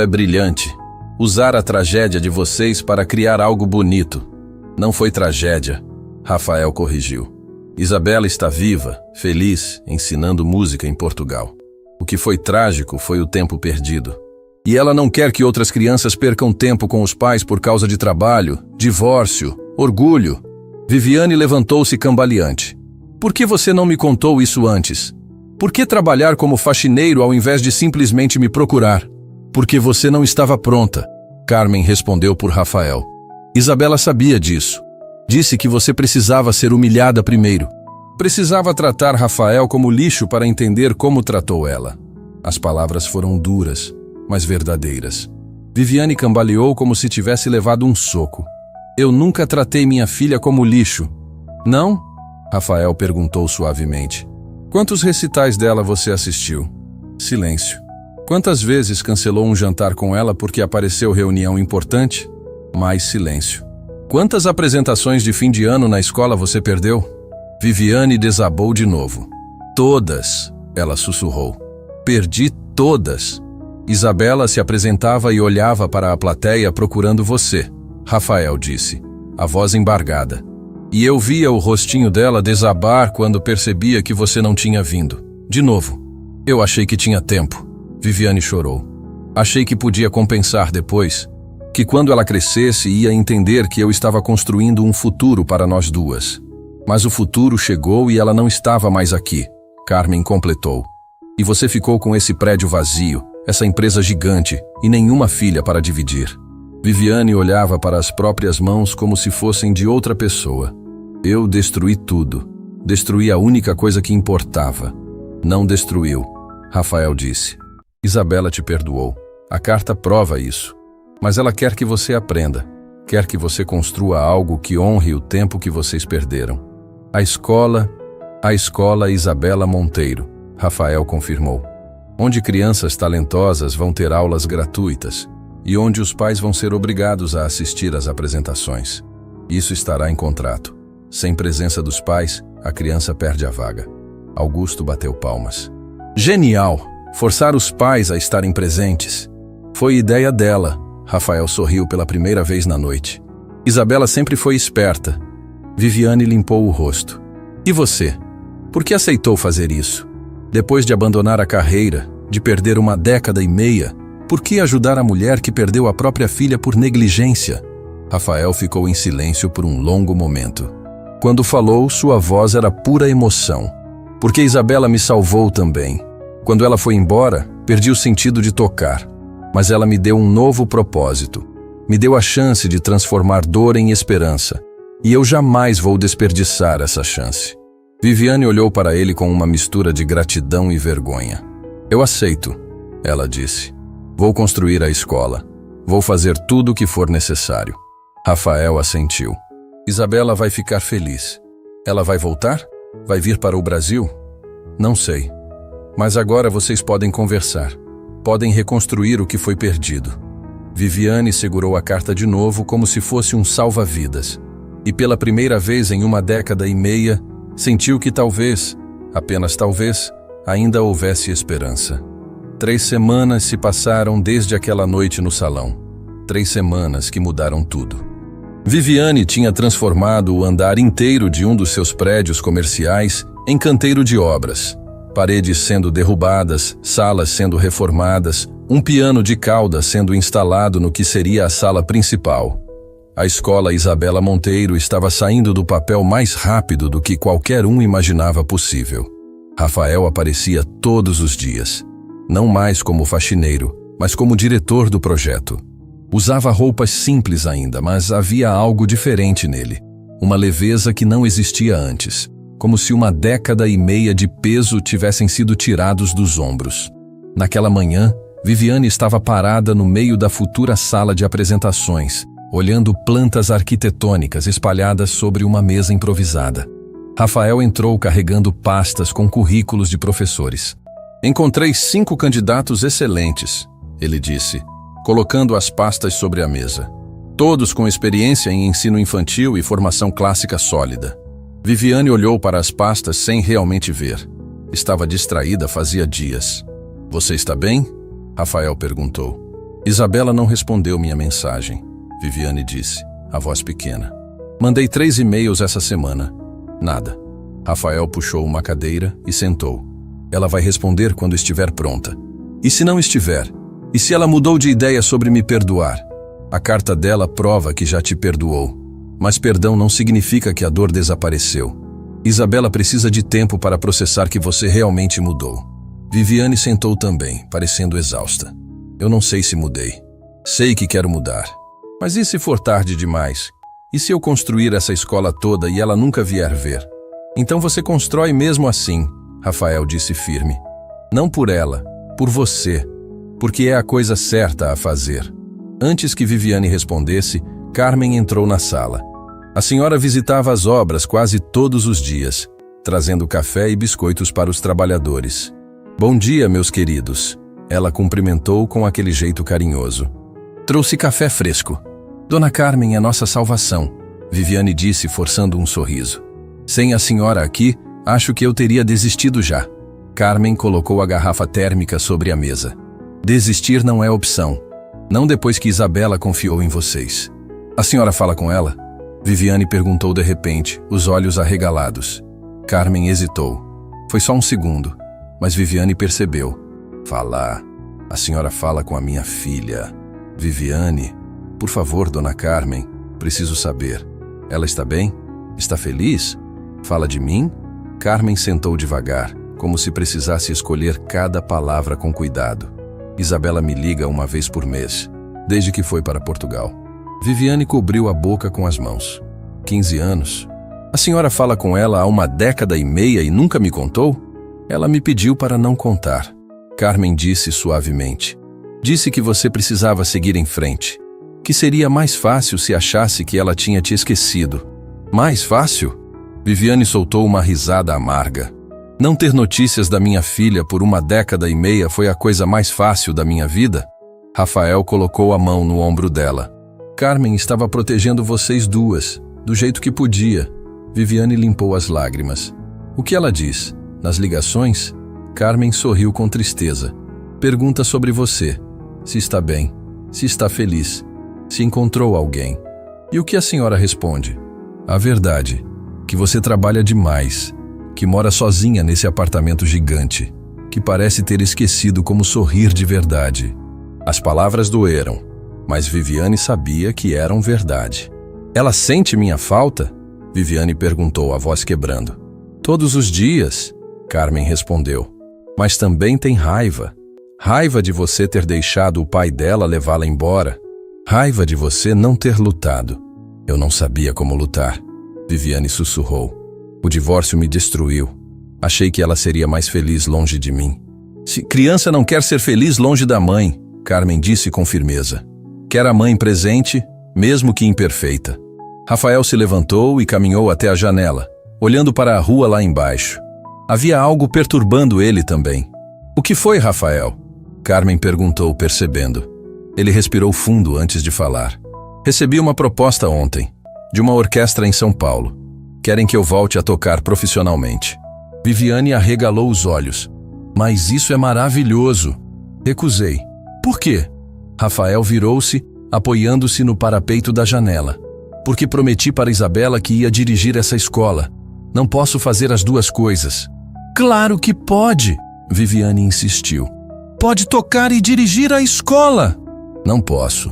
Speaker 1: brilhante. Usar a tragédia de vocês para criar algo bonito. Não foi tragédia, Rafael corrigiu. Isabela está viva, feliz, ensinando música em Portugal. O que foi trágico foi o tempo perdido. E ela não quer que outras crianças percam tempo com os pais por causa de trabalho, divórcio, orgulho. Viviane levantou-se cambaleante. Por que você não me contou isso antes? Por que trabalhar como faxineiro ao invés de simplesmente me procurar? Porque você não estava pronta, Carmen respondeu por Rafael. Isabela sabia disso. Disse que você precisava ser humilhada primeiro. Precisava tratar Rafael como lixo para entender como tratou ela. As palavras foram duras, mas verdadeiras. Viviane cambaleou como se tivesse levado um soco. Eu nunca tratei minha filha como lixo. Não? Rafael perguntou suavemente. Quantos recitais dela você assistiu? Silêncio. Quantas vezes cancelou um jantar com ela porque apareceu reunião importante? Mais silêncio. Quantas apresentações de fim de ano na escola você perdeu? Viviane desabou de novo. Todas, ela sussurrou. Perdi todas. Isabela se apresentava e olhava para a plateia procurando você, Rafael disse, a voz embargada. E eu via o rostinho dela desabar quando percebia que você não tinha vindo. De novo. Eu achei que tinha tempo. Viviane chorou. Achei que podia compensar depois. Que quando ela crescesse ia entender que eu estava construindo um futuro para nós duas. Mas o futuro chegou e ela não estava mais aqui. Carmen completou. E você ficou com esse prédio vazio, essa empresa gigante e nenhuma filha para dividir. Viviane olhava para as próprias mãos como se fossem de outra pessoa. Eu destruí tudo. Destruí a única coisa que importava. Não destruiu, Rafael disse. Isabela te perdoou. A carta prova isso. Mas ela quer que você aprenda. Quer que você construa algo que honre o tempo que vocês perderam. A escola Isabela Monteiro, Rafael confirmou. Onde crianças talentosas vão ter aulas gratuitas e onde os pais vão ser obrigados a assistir às apresentações. Isso estará em contrato. Sem presença dos pais, a criança perde a vaga. Augusto bateu palmas. Genial! Forçar os pais a estarem presentes. Foi ideia dela. Rafael sorriu pela primeira vez na noite. Isabela sempre foi esperta. Viviane limpou o rosto. E você? Por que aceitou fazer isso? Depois de abandonar a carreira, de perder 1,5 décadas, por que ajudar a mulher que perdeu a própria filha por negligência? Rafael ficou em silêncio por um longo momento. Quando falou, sua voz era pura emoção. Porque Isabela me salvou também. Quando ela foi embora, perdi o sentido de tocar. Mas ela me deu um novo propósito. Me deu a chance de transformar dor em esperança. E eu jamais vou desperdiçar essa chance. Viviane olhou para ele com uma mistura de gratidão e vergonha. Eu aceito, ela disse. Vou construir a escola. Vou fazer tudo o que for necessário. Rafael assentiu. Isabela vai ficar feliz. Ela vai voltar? Vai vir para o Brasil? Não sei. Mas agora vocês podem conversar. Podem reconstruir o que foi perdido. Viviane segurou a carta de novo como se fosse um salva-vidas. E pela primeira vez em 1,5 décadas, sentiu que talvez, apenas talvez, ainda houvesse esperança. 3 semanas se passaram desde aquela noite no salão. 3 semanas que mudaram tudo. Viviane tinha transformado o andar inteiro de um dos seus prédios comerciais em canteiro de obras. Paredes sendo derrubadas, salas sendo reformadas, um piano de cauda sendo instalado no que seria a sala principal. A escola Isabela Monteiro estava saindo do papel mais rápido do que qualquer um imaginava possível. Rafael aparecia todos os dias, não mais como faxineiro, mas como diretor do projeto. Usava roupas simples ainda, mas havia algo diferente nele, uma leveza que não existia antes. Como se 1,5 décadas de peso tivessem sido tirados dos ombros. Naquela manhã, Viviane estava parada no meio da futura sala de apresentações, olhando plantas arquitetônicas espalhadas sobre uma mesa improvisada. Rafael entrou carregando pastas com currículos de professores. Encontrei 5 candidatos excelentes, ele disse, colocando as pastas sobre a mesa. Todos com experiência em ensino infantil e formação clássica sólida. Viviane olhou para as pastas sem realmente ver. Estava distraída fazia dias. Você está bem? Rafael perguntou. Isabela não respondeu minha mensagem, Viviane disse, a voz pequena. Mandei 3 e-mails essa semana. Nada. Rafael puxou uma cadeira e sentou. Ela vai responder quando estiver pronta. E se não estiver? E se ela mudou de ideia sobre me perdoar? A carta dela prova que já te perdoou. Mas perdão não significa que a dor desapareceu. Isabela precisa de tempo para processar que você realmente mudou. Viviane sentou também, parecendo exausta. Eu não sei se mudei. Sei que quero mudar. Mas e se for tarde demais? E se eu construir essa escola toda e ela nunca vier ver? Então você constrói mesmo assim, Rafael disse firme. Não por ela, por você. Porque é a coisa certa a fazer. Antes que Viviane respondesse, Carmen entrou na sala. A senhora visitava as obras quase todos os dias, trazendo café e biscoitos para os trabalhadores. Bom dia, meus queridos. Ela cumprimentou com aquele jeito carinhoso. Trouxe café fresco. Dona Carmen é nossa salvação, Viviane disse, forçando um sorriso. Sem a senhora aqui, acho que eu teria desistido já. Carmen colocou a garrafa térmica sobre a mesa. Desistir não é opção. Não depois que Isabela confiou em vocês. A senhora fala com ela? Viviane perguntou de repente, os olhos arregalados. Carmen hesitou. Foi só um segundo, mas Viviane percebeu. Falar. A senhora fala com a minha filha. Viviane, por favor, dona Carmen, preciso saber. Ela está bem? Está feliz? Fala de mim? Carmen sentou devagar, como se precisasse escolher cada palavra com cuidado. Isabela me liga uma vez por mês, desde que foi para Portugal. Viviane cobriu a boca com as mãos. 15 anos. A senhora fala com ela há 1,5 décadas e nunca me contou? Ela me pediu para não contar. Carmen disse suavemente. Disse que você precisava seguir em frente. Que seria mais fácil se achasse que ela tinha te esquecido. Mais fácil? Viviane soltou uma risada amarga. Não ter notícias da minha filha por 1,5 décadas foi a coisa mais fácil da minha vida? Rafael colocou a mão no ombro dela. Carmen estava protegendo vocês duas, do jeito que podia. Viviane limpou as lágrimas. O que ela diz? Nas ligações? Carmen sorriu com tristeza. Pergunta sobre você. Se está bem. Se está feliz. Se encontrou alguém. E o que a senhora responde? A verdade. Que você trabalha demais. Que mora sozinha nesse apartamento gigante. Que parece ter esquecido como sorrir de verdade. As palavras doeram. Mas Viviane sabia que eram verdade. Ela sente minha falta? Viviane perguntou, a voz quebrando. Todos os dias, Carmen respondeu. Mas também tem raiva. Raiva de você ter deixado o pai dela levá-la embora. Raiva de você não ter lutado. Eu não sabia como lutar. Viviane sussurrou. O divórcio me destruiu. Achei que ela seria mais feliz longe de mim. Se criança não quer ser feliz longe da mãe, Carmen disse com firmeza. Quer a mãe presente, mesmo que imperfeita. Rafael se levantou e caminhou até a janela, olhando para a rua lá embaixo. Havia algo perturbando ele também. O que foi, Rafael? Carmen perguntou, percebendo. Ele respirou fundo antes de falar. Recebi uma proposta ontem, de uma orquestra em São Paulo. Querem que eu volte a tocar profissionalmente. Viviane arregalou os olhos. Mas isso é maravilhoso. Recusei. Por quê? Rafael virou-se, apoiando-se no parapeito da janela. Porque prometi para Isabela que ia dirigir essa escola. Não posso fazer as duas coisas. Claro que pode, Viviane insistiu. Pode tocar e dirigir a escola. Não posso.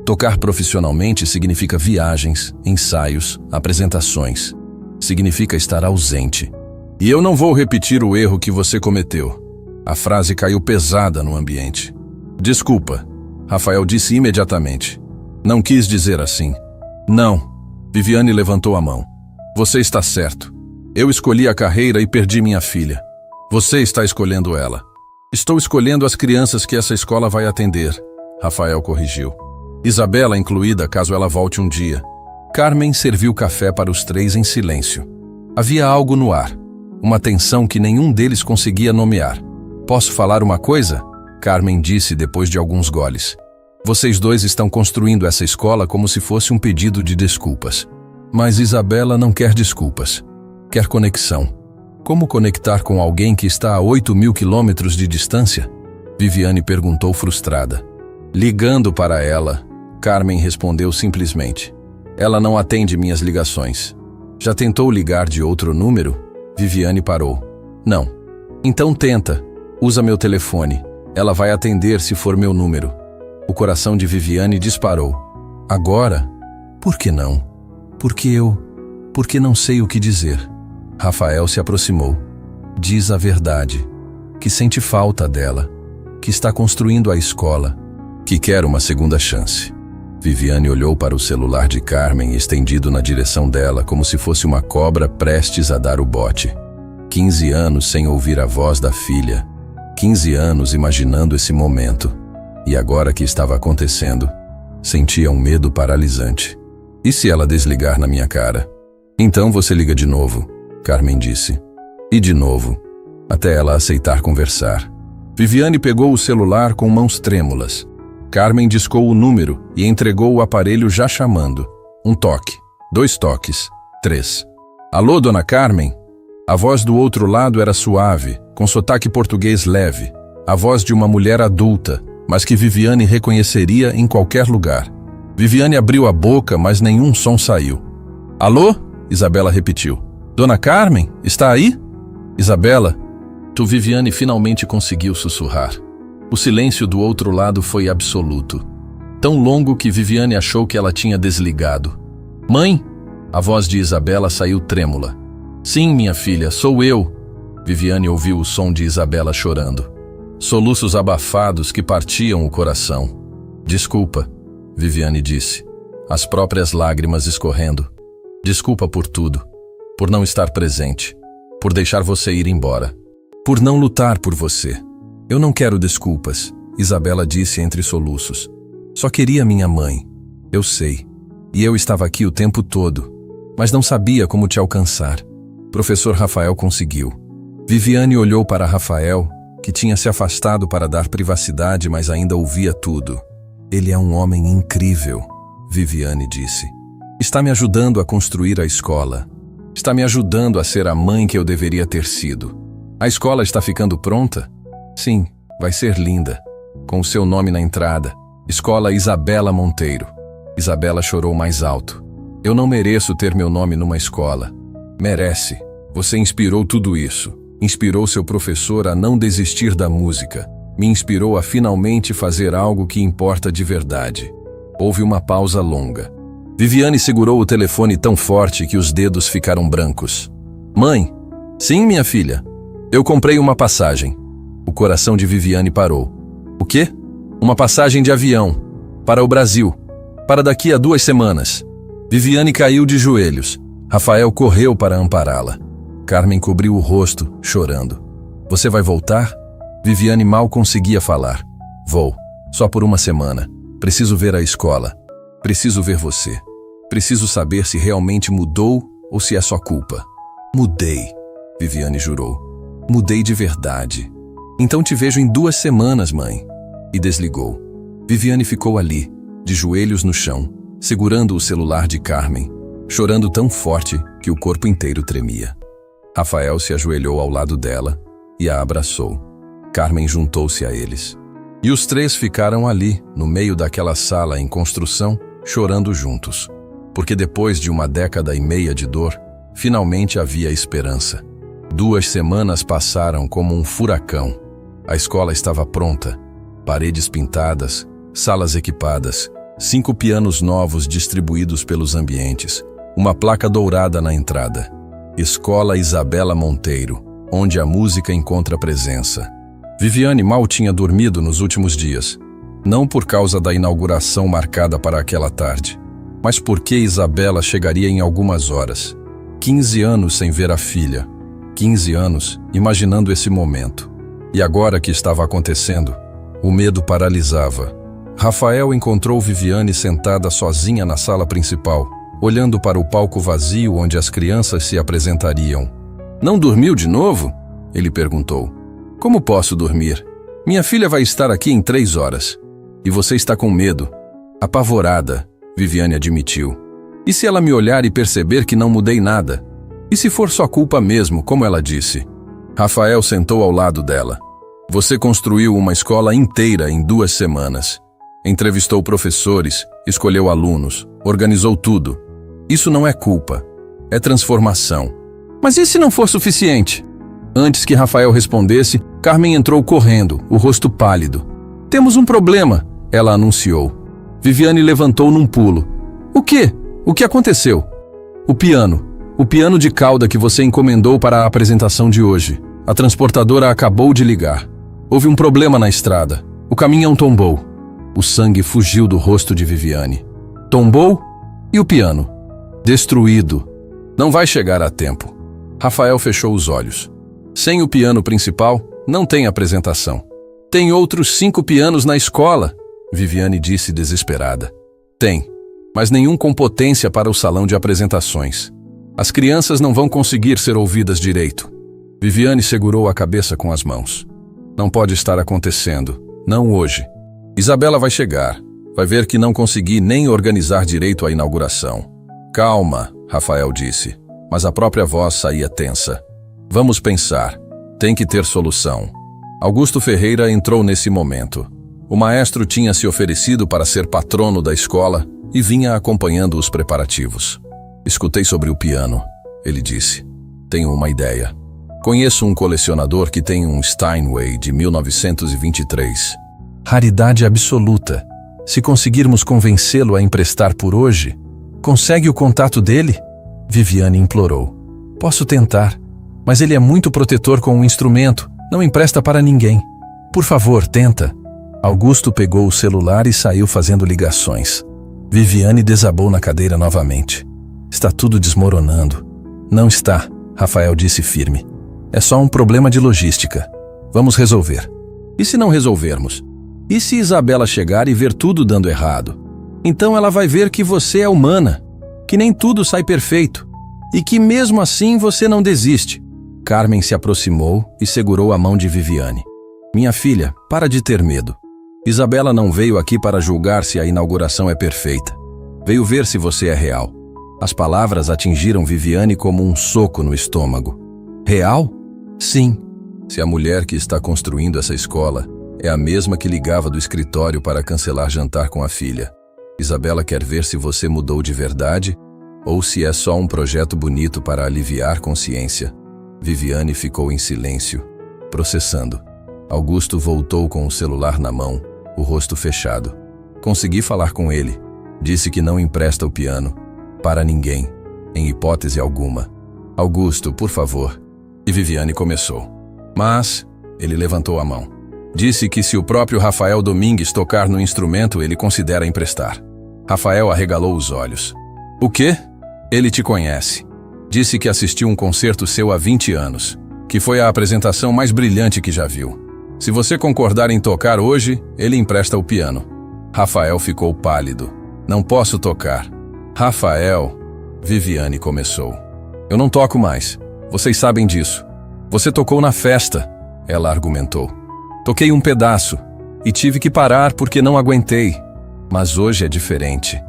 Speaker 1: Tocar profissionalmente significa viagens, ensaios, apresentações. Significa estar ausente. E eu não vou repetir o erro que você cometeu. A frase caiu pesada no ambiente. Desculpa, Rafael disse imediatamente. Não quis dizer assim. Não. Viviane levantou a mão. Você está certo. Eu escolhi a carreira e perdi minha filha. Você está escolhendo ela. Estou escolhendo as crianças que essa escola vai atender, Rafael corrigiu. Isabela incluída, caso ela volte um dia. Carmen serviu café para os três em silêncio. Havia algo no ar, uma tensão que nenhum deles conseguia nomear. Posso falar uma coisa? Carmen disse depois de alguns goles. Vocês dois estão construindo essa escola como se fosse um pedido de desculpas. Mas Isabela não quer desculpas. Quer conexão. Como conectar com alguém que está a 8.000 quilômetros de distância? Viviane perguntou frustrada. Ligando para ela, Carmen respondeu simplesmente. Ela não atende minhas ligações. Já tentou ligar de outro número? Viviane parou. Não. Então tenta. Usa meu telefone. Ela vai atender se for meu número. O coração de Viviane disparou. Agora? Por que não? Porque não sei o que dizer. Rafael se aproximou. Diz a verdade. Que sente falta dela. Que está construindo a escola. Que quer uma segunda chance. Viviane olhou para o celular de Carmen estendido na direção dela como se fosse uma cobra prestes a dar o bote. 15 anos sem ouvir a voz da filha. 15 anos imaginando esse momento. E agora que estava acontecendo, sentia um medo paralisante. E se ela desligar na minha cara? Então você liga de novo, Carmen disse. E de novo, até ela aceitar conversar. Viviane pegou o celular com mãos trêmulas. Carmen discou o número e entregou o aparelho já chamando. 1 toque, 2 toques, 3. Alô, dona Carmen? A voz do outro lado era suave, com sotaque português leve. A voz de uma mulher adulta, mas que Viviane reconheceria em qualquer lugar. Viviane abriu a boca, mas nenhum som saiu. Alô? Isabela repetiu. Dona Carmen, está aí? Isabela? Viviane finalmente conseguiu sussurrar. O silêncio do outro lado foi absoluto. Tão longo que Viviane achou que ela tinha desligado. Mãe? A voz de Isabela saiu trêmula. Sim, minha filha, sou eu. Viviane ouviu o som de Isabela chorando. Soluços abafados que partiam o coração. Desculpa, Viviane disse, as próprias lágrimas escorrendo. Desculpa por tudo, por não estar presente, por deixar você ir embora, por não lutar por você. Eu não quero desculpas, Isabela disse entre soluços. Só queria minha mãe. Eu sei. E eu estava aqui o tempo todo, mas não sabia como te alcançar. Professor Rafael conseguiu. Viviane olhou para Rafael, que tinha se afastado para dar privacidade, mas ainda ouvia tudo. Ele é um homem incrível, Viviane disse. Está me ajudando a construir a escola. Está me ajudando a ser a mãe que eu deveria ter sido. A escola está ficando pronta? Sim, vai ser linda. Com o seu nome na entrada. Escola Isabela Monteiro. Isabela chorou mais alto. Eu não mereço ter meu nome numa escola. Merece. Você inspirou tudo isso. Inspirou seu professor a não desistir da música. Me inspirou a finalmente fazer algo que importa de verdade. Houve uma pausa longa. Viviane segurou o telefone tão forte que os dedos ficaram brancos. Mãe? Sim, minha filha. Eu comprei uma passagem. O coração de Viviane parou. O quê? Uma passagem de avião. Para o Brasil. Para daqui a 2 semanas. Viviane caiu de joelhos. Rafael correu para ampará-la. Carmen cobriu o rosto, chorando. Você vai voltar? Viviane mal conseguia falar. Vou. Só por 1 semana. Preciso ver a escola. Preciso ver você. Preciso saber se realmente mudou ou se é só culpa. Mudei, Viviane jurou. Mudei de verdade. Então te vejo em 2 semanas, mãe. E desligou. Viviane ficou ali, de joelhos no chão, segurando o celular de Carmen, chorando tão forte que o corpo inteiro tremia. Rafael se ajoelhou ao lado dela e a abraçou. Carmen juntou-se a eles. E os 3 ficaram ali, no meio daquela sala em construção, chorando juntos. Porque depois de 1 década e meia de dor, finalmente havia esperança. 2 semanas passaram como um furacão. A escola estava pronta. Paredes pintadas, salas equipadas, 5 pianos novos distribuídos pelos ambientes, uma placa dourada na entrada. Escola Isabela Monteiro, onde a música encontra presença. Viviane mal tinha dormido nos últimos dias. Não por causa da inauguração marcada para aquela tarde, mas porque Isabela chegaria em algumas horas. 15 anos sem ver a filha. 15 anos imaginando esse momento. E agora que estava acontecendo, o medo paralisava. Rafael encontrou Viviane sentada sozinha na sala principal, olhando para o palco vazio onde as crianças se apresentariam. Não dormiu de novo? Ele perguntou. Como posso dormir? Minha filha vai estar aqui em 3 horas. E você está com medo. Apavorada, Viviane admitiu. E se ela me olhar e perceber que não mudei nada? E se for só culpa mesmo, como ela disse? Rafael sentou ao lado dela. Você construiu uma escola inteira em 2 semanas. Entrevistou professores, escolheu alunos, organizou tudo. Isso não é culpa, é transformação. Mas e se não for suficiente? Antes que Rafael respondesse, Carmen entrou correndo, o rosto pálido. Temos um problema, ela anunciou. Viviane levantou num pulo. O quê? O que aconteceu? O piano de cauda que você encomendou para a apresentação de hoje. A transportadora acabou de ligar. Houve um problema na estrada. O caminhão tombou. O sangue fugiu do rosto de Viviane. Tombou? E o piano? Destruído. Não vai chegar a tempo. Rafael fechou os olhos. Sem o piano principal, não tem apresentação. Tem outros 5 pianos na escola, Viviane disse desesperada. Tem, mas nenhum com potência para o salão de apresentações. As crianças não vão conseguir ser ouvidas direito. Viviane segurou a cabeça com as mãos. Não pode estar acontecendo, não hoje. Isabela vai chegar, vai ver que não consegui nem organizar direito a inauguração. Calma, Rafael disse, mas a própria voz saía tensa. Vamos pensar, tem que ter solução. Augusto Ferreira entrou nesse momento. O maestro tinha se oferecido para ser patrono da escola e vinha acompanhando os preparativos. Escutei sobre o piano, ele disse. Tenho uma ideia. Conheço um colecionador que tem um Steinway de 1923. Raridade absoluta. Se conseguirmos convencê-lo a emprestar por hoje, consegue o contato dele? Viviane implorou. Posso tentar, mas ele é muito protetor com o instrumento, não empresta para ninguém. Por favor, tenta. Augusto pegou o celular e saiu fazendo ligações. Viviane desabou na cadeira novamente. Está tudo desmoronando. Não está, Rafael disse firme. É só um problema de logística. Vamos resolver. E se não resolvermos? E se Isabela chegar e ver tudo dando errado? Então ela vai ver que você é humana, que nem tudo sai perfeito, e que mesmo assim você não desiste. Carmen se aproximou e segurou a mão de Viviane. Minha filha, para de ter medo. Isabela não veio aqui para julgar se a inauguração é perfeita. Veio ver se você é real. As palavras atingiram Viviane como um soco no estômago. Real? Sim. Se a mulher que está construindo essa escola é a mesma que ligava do escritório para cancelar jantar com a filha. Isabela quer ver se você mudou de verdade ou se é só um projeto bonito para aliviar consciência. Viviane ficou em silêncio, processando. Augusto voltou com o celular na mão, o rosto fechado. Consegui falar com ele. Disse que não empresta o piano. Para ninguém, em hipótese alguma. Augusto, por favor. E Viviane começou. Mas, Ele levantou a mão. Disse que se o próprio Rafael Domingues tocar no instrumento, ele considera emprestar. Rafael arregalou os olhos. O quê? Ele te conhece. Disse que assistiu um concerto seu há 20 anos, que foi a apresentação mais brilhante que já viu. Se você concordar em tocar hoje, ele empresta o piano. Rafael ficou pálido. Não posso tocar. Rafael, Viviane começou. Eu não toco mais. Vocês sabem disso. Você tocou na festa, ela argumentou. Toquei um pedaço e tive que parar porque não aguentei. Mas hoje é diferente,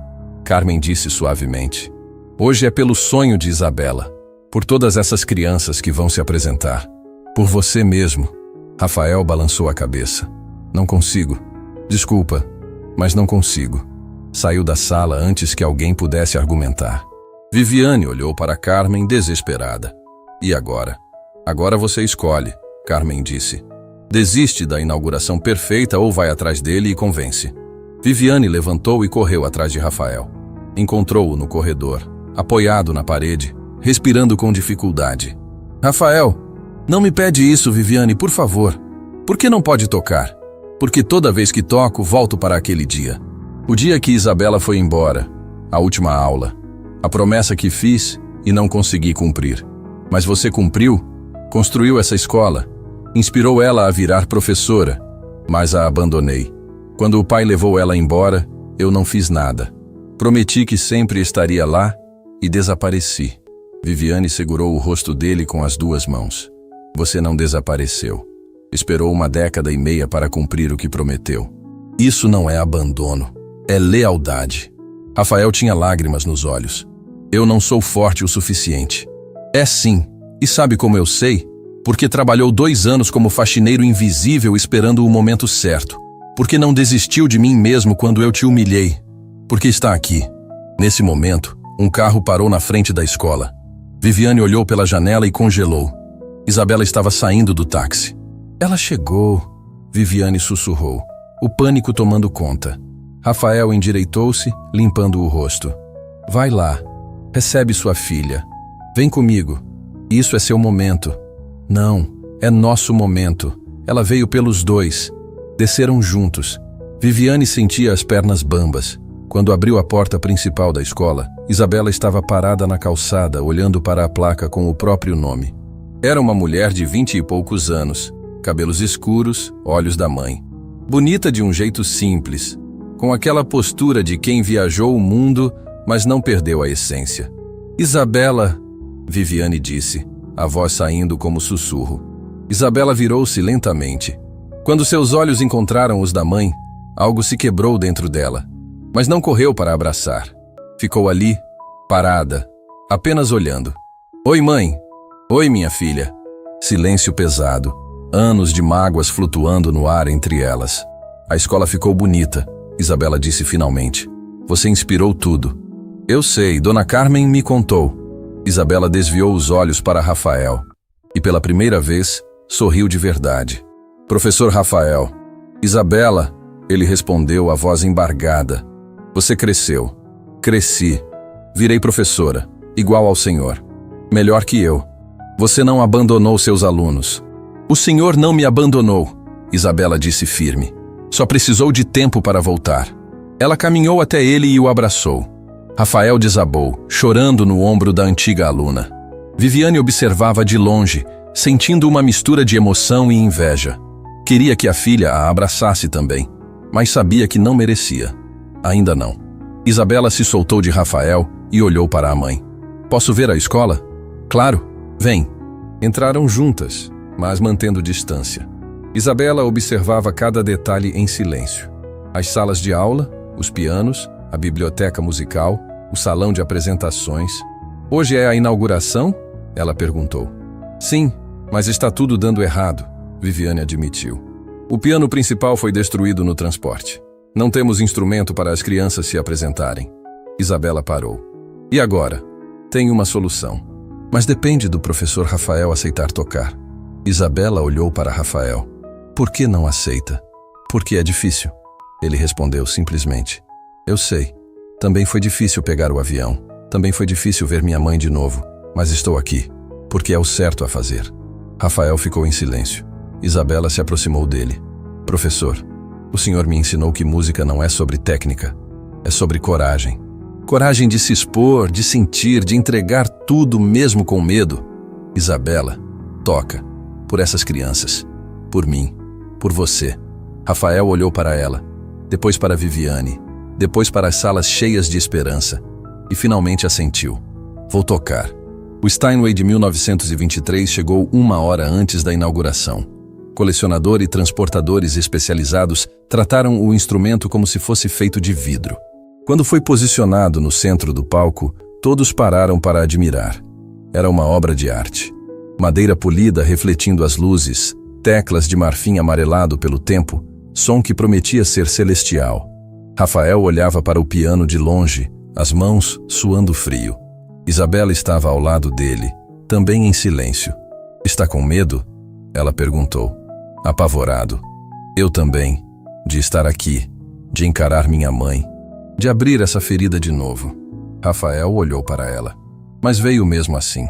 Speaker 1: Carmen disse suavemente. Hoje é pelo sonho de Isabela, por todas essas crianças que vão se apresentar. Por você mesmo. Rafael balançou a cabeça. Não consigo. Desculpa, mas não consigo. Saiu da sala antes que alguém pudesse argumentar. Viviane olhou para Carmen desesperada. E agora? Agora você escolhe, Carmen disse. Desiste da inauguração perfeita ou vai atrás dele e convence. Viviane levantou e correu atrás de Rafael. Encontrou-o no corredor, apoiado na parede, respirando com dificuldade. Rafael, não me pede isso, Viviane, por favor. Por que não pode tocar? Porque toda vez que toco, volto para aquele dia. O dia que Isabela foi embora, a última aula. A promessa que fiz e não consegui cumprir. Mas você cumpriu, construiu essa escola, inspirou ela a virar professora, mas a abandonei. Quando o pai levou ela embora, eu não fiz nada. Prometi que sempre estaria lá e desapareci. Viviane segurou o rosto dele com as duas mãos. Você não desapareceu. Esperou 1 década e meia para cumprir o que prometeu. Isso não é abandono, é lealdade. Rafael tinha lágrimas nos olhos. Eu não sou forte o suficiente. É sim, e sabe como eu sei? Porque trabalhou 2 anos como faxineiro invisível esperando o momento certo. Porque não desistiu de mim mesmo quando eu te humilhei. Porque está aqui. Nesse momento, um carro parou na frente da escola. Viviane olhou pela janela e congelou. Isabela estava saindo do táxi. Ela chegou, Viviane sussurrou, o pânico tomando conta. Rafael endireitou-se, limpando o rosto. Vai lá, recebe sua filha. Vem comigo. Isso é seu momento. Não, é nosso momento. Ela veio pelos 2. Desceram juntos. Viviane sentia as pernas bambas. Quando abriu a porta principal da escola, Isabela estava parada na calçada, olhando para a placa com o próprio nome. Era uma mulher de 20 e poucos anos, cabelos escuros, olhos da mãe. Bonita de um jeito simples, com aquela postura de quem viajou o mundo, mas não perdeu a essência. Isabela, Viviane disse, a voz saindo como sussurro. Isabela virou-se lentamente. Quando seus olhos encontraram os da mãe, algo se quebrou dentro dela, mas não correu para abraçar. Ficou ali, parada, apenas olhando. Oi, mãe. Oi, minha filha. Silêncio pesado, anos de mágoas flutuando no ar entre elas. A escola ficou bonita, Isabela disse finalmente. Você inspirou tudo. Eu sei, Dona Carmen me contou. Isabela desviou os olhos para Rafael e, pela primeira vez, sorriu de verdade. Professor Rafael. Isabela, ele respondeu, a voz embargada. Você cresceu. Cresci. Virei professora, igual ao senhor. Melhor que eu. Você não abandonou seus alunos. O senhor não me abandonou, Isabela disse firme. Só precisou de tempo para voltar. Ela caminhou até ele e o abraçou. Rafael desabou, chorando no ombro da antiga aluna. Viviane observava de longe, sentindo uma mistura de emoção e inveja. Queria que a filha a abraçasse também, mas sabia que não merecia. Ainda não. Isabela se soltou de Rafael e olhou para a mãe. Posso ver a escola? Claro, vem. Entraram juntas, mas mantendo distância. Isabela observava cada detalhe em silêncio. As salas de aula, os pianos, a biblioteca musical, o salão de apresentações. Hoje é a inauguração? Ela perguntou. Sim, mas está tudo dando errado, Viviane admitiu. O piano principal foi destruído no transporte. Não temos instrumento para as crianças se apresentarem. Isabela parou. E agora? Tem uma solução. Mas depende do professor Rafael aceitar tocar. Isabela olhou para Rafael. Por que não aceita? Porque é difícil. Ele respondeu simplesmente. Eu sei. Também foi difícil pegar o avião. Também foi difícil ver minha mãe de novo. Mas estou aqui, porque é o certo a fazer. Rafael ficou em silêncio. Isabela se aproximou dele. Professor, o senhor me ensinou que música não é sobre técnica, é sobre coragem. Coragem de se expor, de sentir, de entregar tudo mesmo com medo. Isabela, toca. Por essas crianças. Por mim. Por você. Rafael olhou para ela. Depois para Viviane. Depois para as salas cheias de esperança. E finalmente assentiu. Vou tocar. O Steinway de 1923 chegou 1 hora antes da inauguração. Colecionador e transportadores especializados trataram o instrumento como se fosse feito de vidro. Quando foi posicionado no centro do palco, todos pararam para admirar. Era uma obra de arte. Madeira polida refletindo as luzes, teclas de marfim amarelado pelo tempo, som que prometia ser celestial. Rafael olhava para o piano de longe, as mãos suando frio. Isabela estava ao lado dele, também em silêncio. Está com medo? Ela perguntou. Apavorado. Eu também, de estar aqui, de encarar minha mãe, de abrir essa ferida de novo. Rafael olhou para ela. Mas veio mesmo assim,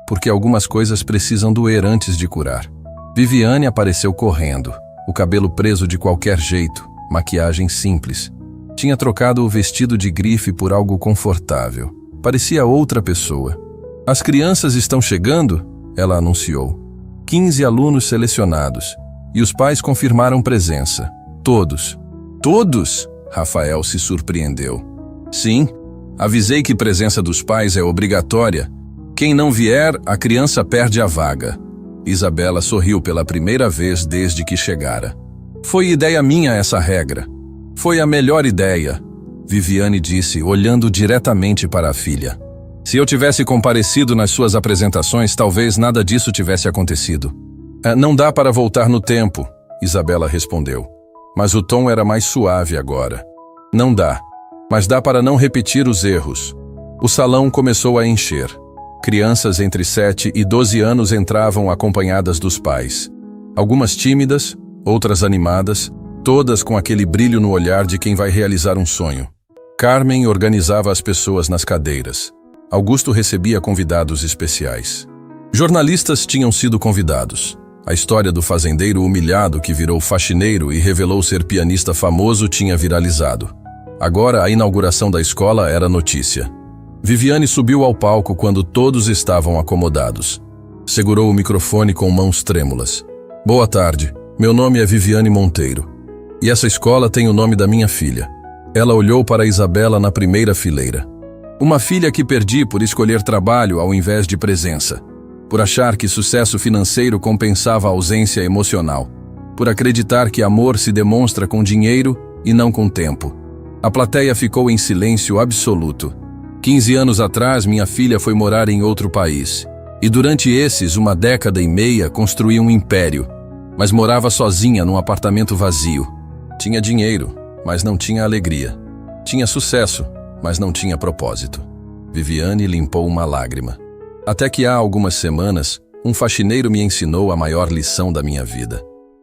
Speaker 1: porque algumas coisas precisam doer antes de curar. Viviane apareceu correndo, o cabelo preso de qualquer jeito, maquiagem simples. Tinha trocado o vestido de grife por algo confortável. Parecia outra pessoa. As crianças estão chegando, ela anunciou. 15 alunos selecionados. E os pais confirmaram presença. Todos. Todos? Rafael se surpreendeu. Sim, avisei que presença dos pais é obrigatória. Quem não vier, a criança perde a vaga. Isabela sorriu pela primeira vez desde que chegara. Foi ideia minha essa regra. Foi a melhor ideia, Viviane disse, olhando diretamente para a filha. Se eu tivesse comparecido nas suas apresentações, talvez nada disso tivesse acontecido. Não dá para voltar no tempo, Isabela respondeu. Mas o tom era mais suave agora. Não dá, mas dá para não repetir os erros. O salão começou a encher. Crianças entre 7 e 12 anos entravam acompanhadas dos pais. Algumas tímidas, outras animadas, todas com aquele brilho no olhar de quem vai realizar um sonho. Carmen organizava as pessoas nas cadeiras. Augusto recebia convidados especiais. Jornalistas tinham sido convidados. A história do fazendeiro humilhado que virou faxineiro e revelou ser pianista famoso tinha viralizado. Agora a inauguração da escola era notícia. Viviane subiu ao palco quando todos estavam acomodados. Segurou o microfone com mãos trêmulas. Boa tarde, meu nome é Viviane Monteiro. E essa escola tem o nome da minha filha. Ela olhou para Isabela na primeira fileira. Uma filha que perdi por escolher trabalho ao invés de presença. Por achar que sucesso financeiro compensava a ausência emocional. Por acreditar que amor se demonstra com dinheiro e não com tempo. A plateia ficou em silêncio absoluto. 15 anos atrás, minha filha foi morar em outro país. E durante esses 1,5 décadas construiu um império. Mas morava sozinha num apartamento vazio. Tinha dinheiro, mas não tinha alegria. Tinha sucesso, mas não tinha propósito. Viviane limpou uma lágrima. Até que há algumas semanas, um faxineiro me ensinou a maior lição da minha vida.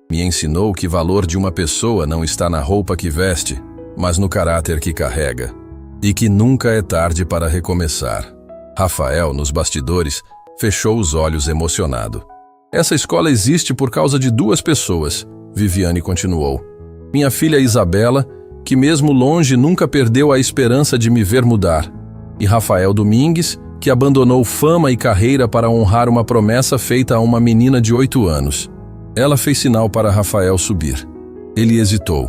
Speaker 1: Me ensinou que o valor de uma pessoa não está na roupa que veste, mas no caráter que carrega. E que nunca é tarde para recomeçar. Rafael, nos bastidores, fechou os olhos emocionado. Essa escola existe por causa de 2 pessoas, Viviane continuou. Minha filha Isabela, que mesmo longe nunca perdeu a esperança de me ver mudar. E Rafael Domingues, que abandonou fama e carreira para honrar uma promessa feita a uma menina de 8 anos. Ela fez sinal para Rafael subir. Ele hesitou,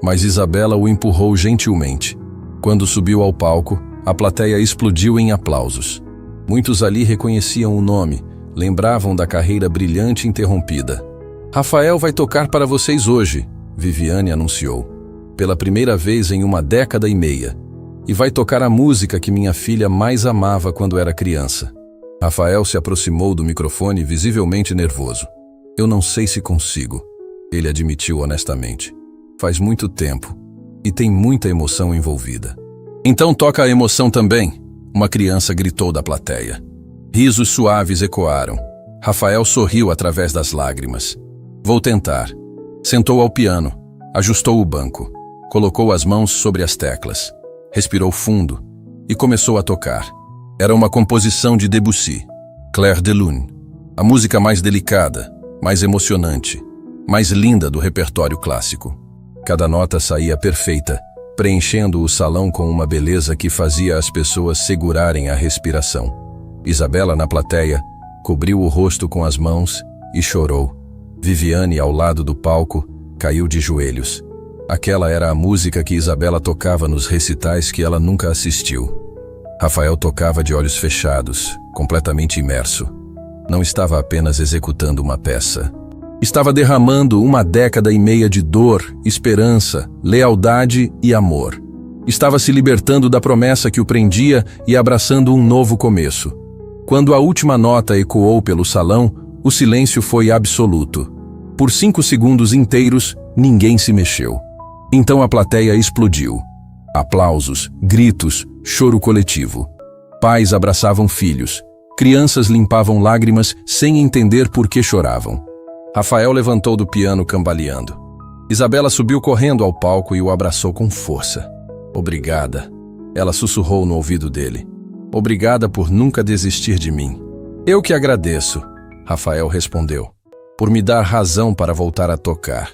Speaker 1: mas Isabela o empurrou gentilmente. Quando subiu ao palco, a plateia explodiu em aplausos. Muitos ali reconheciam o nome, lembravam da carreira brilhante interrompida. Rafael vai tocar para vocês hoje, Viviane anunciou. Pela primeira vez em 1,5 décadas. E vai tocar a música que minha filha mais amava quando era criança. Rafael se aproximou do microfone visivelmente nervoso. Eu não sei se consigo, ele admitiu honestamente. Faz muito tempo. E tem muita emoção envolvida. Então toca a emoção também, uma criança gritou da plateia. Risos suaves ecoaram. Rafael sorriu através das lágrimas. Vou tentar. Sentou ao piano, ajustou o banco, colocou as mãos sobre as teclas, respirou fundo e começou a tocar. Era uma composição de Debussy, Clair de Lune. A música mais delicada, mais emocionante, mais linda do repertório clássico. Cada nota saía perfeita, preenchendo o salão com uma beleza que fazia as pessoas segurarem a respiração. Isabela, na plateia, cobriu o rosto com as mãos e chorou. Viviane, ao lado do palco, caiu de joelhos. Aquela era a música que Isabela tocava nos recitais que ela nunca assistiu. Rafael tocava de olhos fechados, completamente imerso. Não estava apenas executando uma peça. Estava derramando 1,5 décadas de dor, esperança, lealdade e amor. Estava se libertando da promessa que o prendia e abraçando um novo começo. Quando a última nota ecoou pelo salão, o silêncio foi absoluto. Por 5 segundos inteiros, ninguém se mexeu. Então a plateia explodiu. Aplausos, gritos, choro coletivo. Pais abraçavam filhos. Crianças limpavam lágrimas sem entender por que choravam. Rafael levantou do piano cambaleando. Isabela subiu correndo ao palco e o abraçou com força. Obrigada, ela sussurrou no ouvido dele. Obrigada por nunca desistir de mim. Eu que agradeço, Rafael respondeu, por me dar razão para voltar a tocar.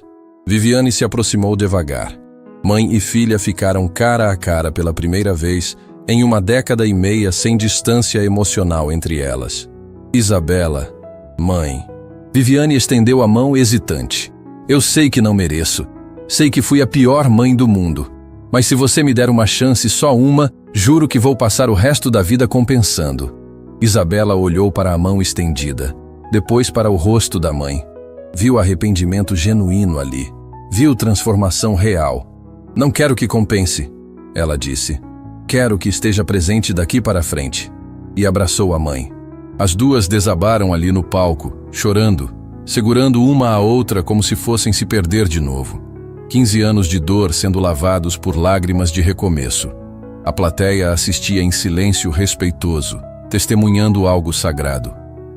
Speaker 1: Viviane se aproximou devagar. Mãe e filha ficaram cara a cara pela primeira vez em 1,5 décadas sem distância emocional entre elas. Isabela, mãe. Viviane estendeu a mão hesitante. Eu sei que não mereço. Sei que fui a pior mãe do mundo. Mas se você me der uma chance, só uma, juro que vou passar o resto da vida compensando. Isabela olhou para a mão estendida, depois para o rosto da mãe. Viu arrependimento genuíno ali. Viu transformação real. Não quero que compense, ela disse. Quero que esteja presente daqui para frente. E abraçou a mãe. As duas desabaram ali no palco, chorando, segurando uma a outra como se fossem se perder de novo. 15 anos de dor sendo lavados por lágrimas de recomeço. A plateia assistia em silêncio respeitoso, testemunhando algo sagrado.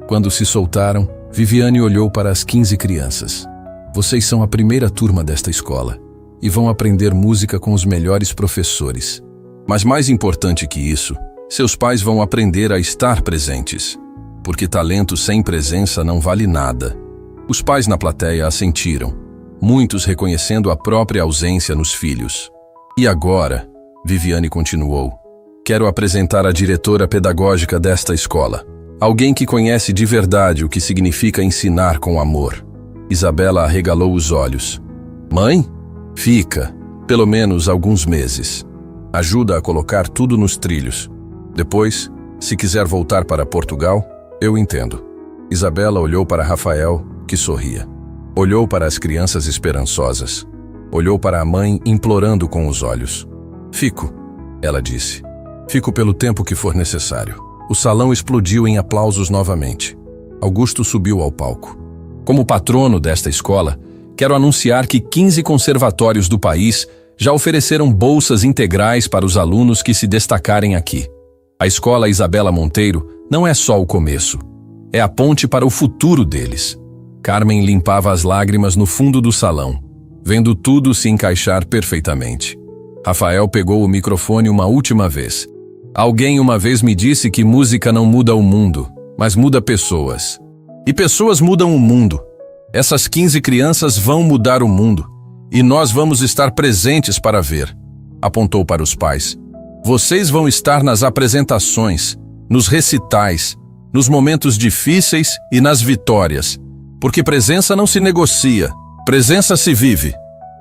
Speaker 1: Quando se soltaram, Viviane olhou para as 15 crianças. Vocês são a primeira turma desta escola e vão aprender música com os melhores professores. Mas mais importante que isso, seus pais vão aprender a estar presentes, porque talento sem presença não vale nada. Os pais na plateia assentiram, muitos reconhecendo a própria ausência nos filhos. E agora, Viviane continuou, quero apresentar a diretora pedagógica desta escola, alguém que conhece de verdade o que significa ensinar com amor. Isabela arregalou os olhos. Mãe? Fica, pelo menos alguns meses. Ajuda a colocar tudo nos trilhos. Depois, se quiser voltar para Portugal, eu entendo. Isabela olhou para Rafael, que sorria. Olhou para as crianças esperançosas. Olhou para a mãe implorando com os olhos. Fico, ela disse. Fico pelo tempo que for necessário. O salão explodiu em aplausos novamente. Augusto subiu ao palco. Como patrono desta escola, quero anunciar que 15 conservatórios do país já ofereceram bolsas integrais para os alunos que se destacarem aqui. A Escola Isabela Monteiro não é só o começo, é a ponte para o futuro deles. Carmen limpava as lágrimas no fundo do salão, vendo tudo se encaixar perfeitamente. Rafael pegou o microfone uma última vez. Alguém uma vez me disse que música não muda o mundo, mas muda pessoas. E pessoas mudam o mundo. Essas 15 crianças vão mudar o mundo. E nós vamos estar presentes para ver, apontou para os pais. Vocês vão estar nas apresentações, nos recitais, nos momentos difíceis e nas vitórias, porque presença não se negocia, presença se vive.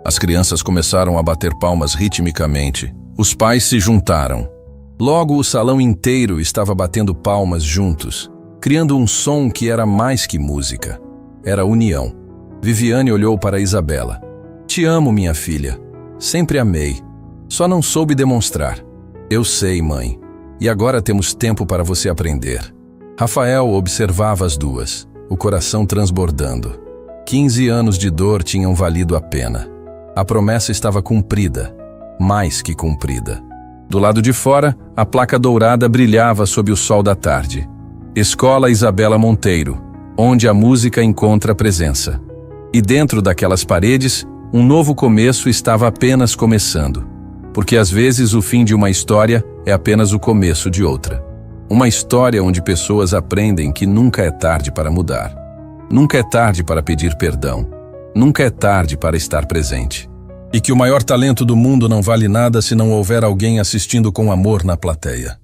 Speaker 1: As crianças começaram a bater palmas ritmicamente. Os pais se juntaram. Logo o salão inteiro estava batendo palmas juntos, criando um som que era mais que música. Era união. Viviane olhou para Isabela. Te amo, minha filha. Sempre amei. Só não soube demonstrar. Eu sei, mãe. E agora temos tempo para você aprender. Rafael observava as duas, o coração transbordando. 15 anos de dor tinham valido a pena. A promessa estava cumprida, mais que cumprida. Do lado de fora, a placa dourada brilhava sob o sol da tarde. Escola Isabela Monteiro, onde a música encontra presença. E dentro daquelas paredes, um novo começo estava apenas começando. Porque às vezes o fim de uma história é apenas o começo de outra. Uma história onde pessoas aprendem que nunca é tarde para mudar. Nunca é tarde para pedir perdão. Nunca é tarde para estar presente. E que o maior talento do mundo não vale nada se não houver alguém assistindo com amor na plateia.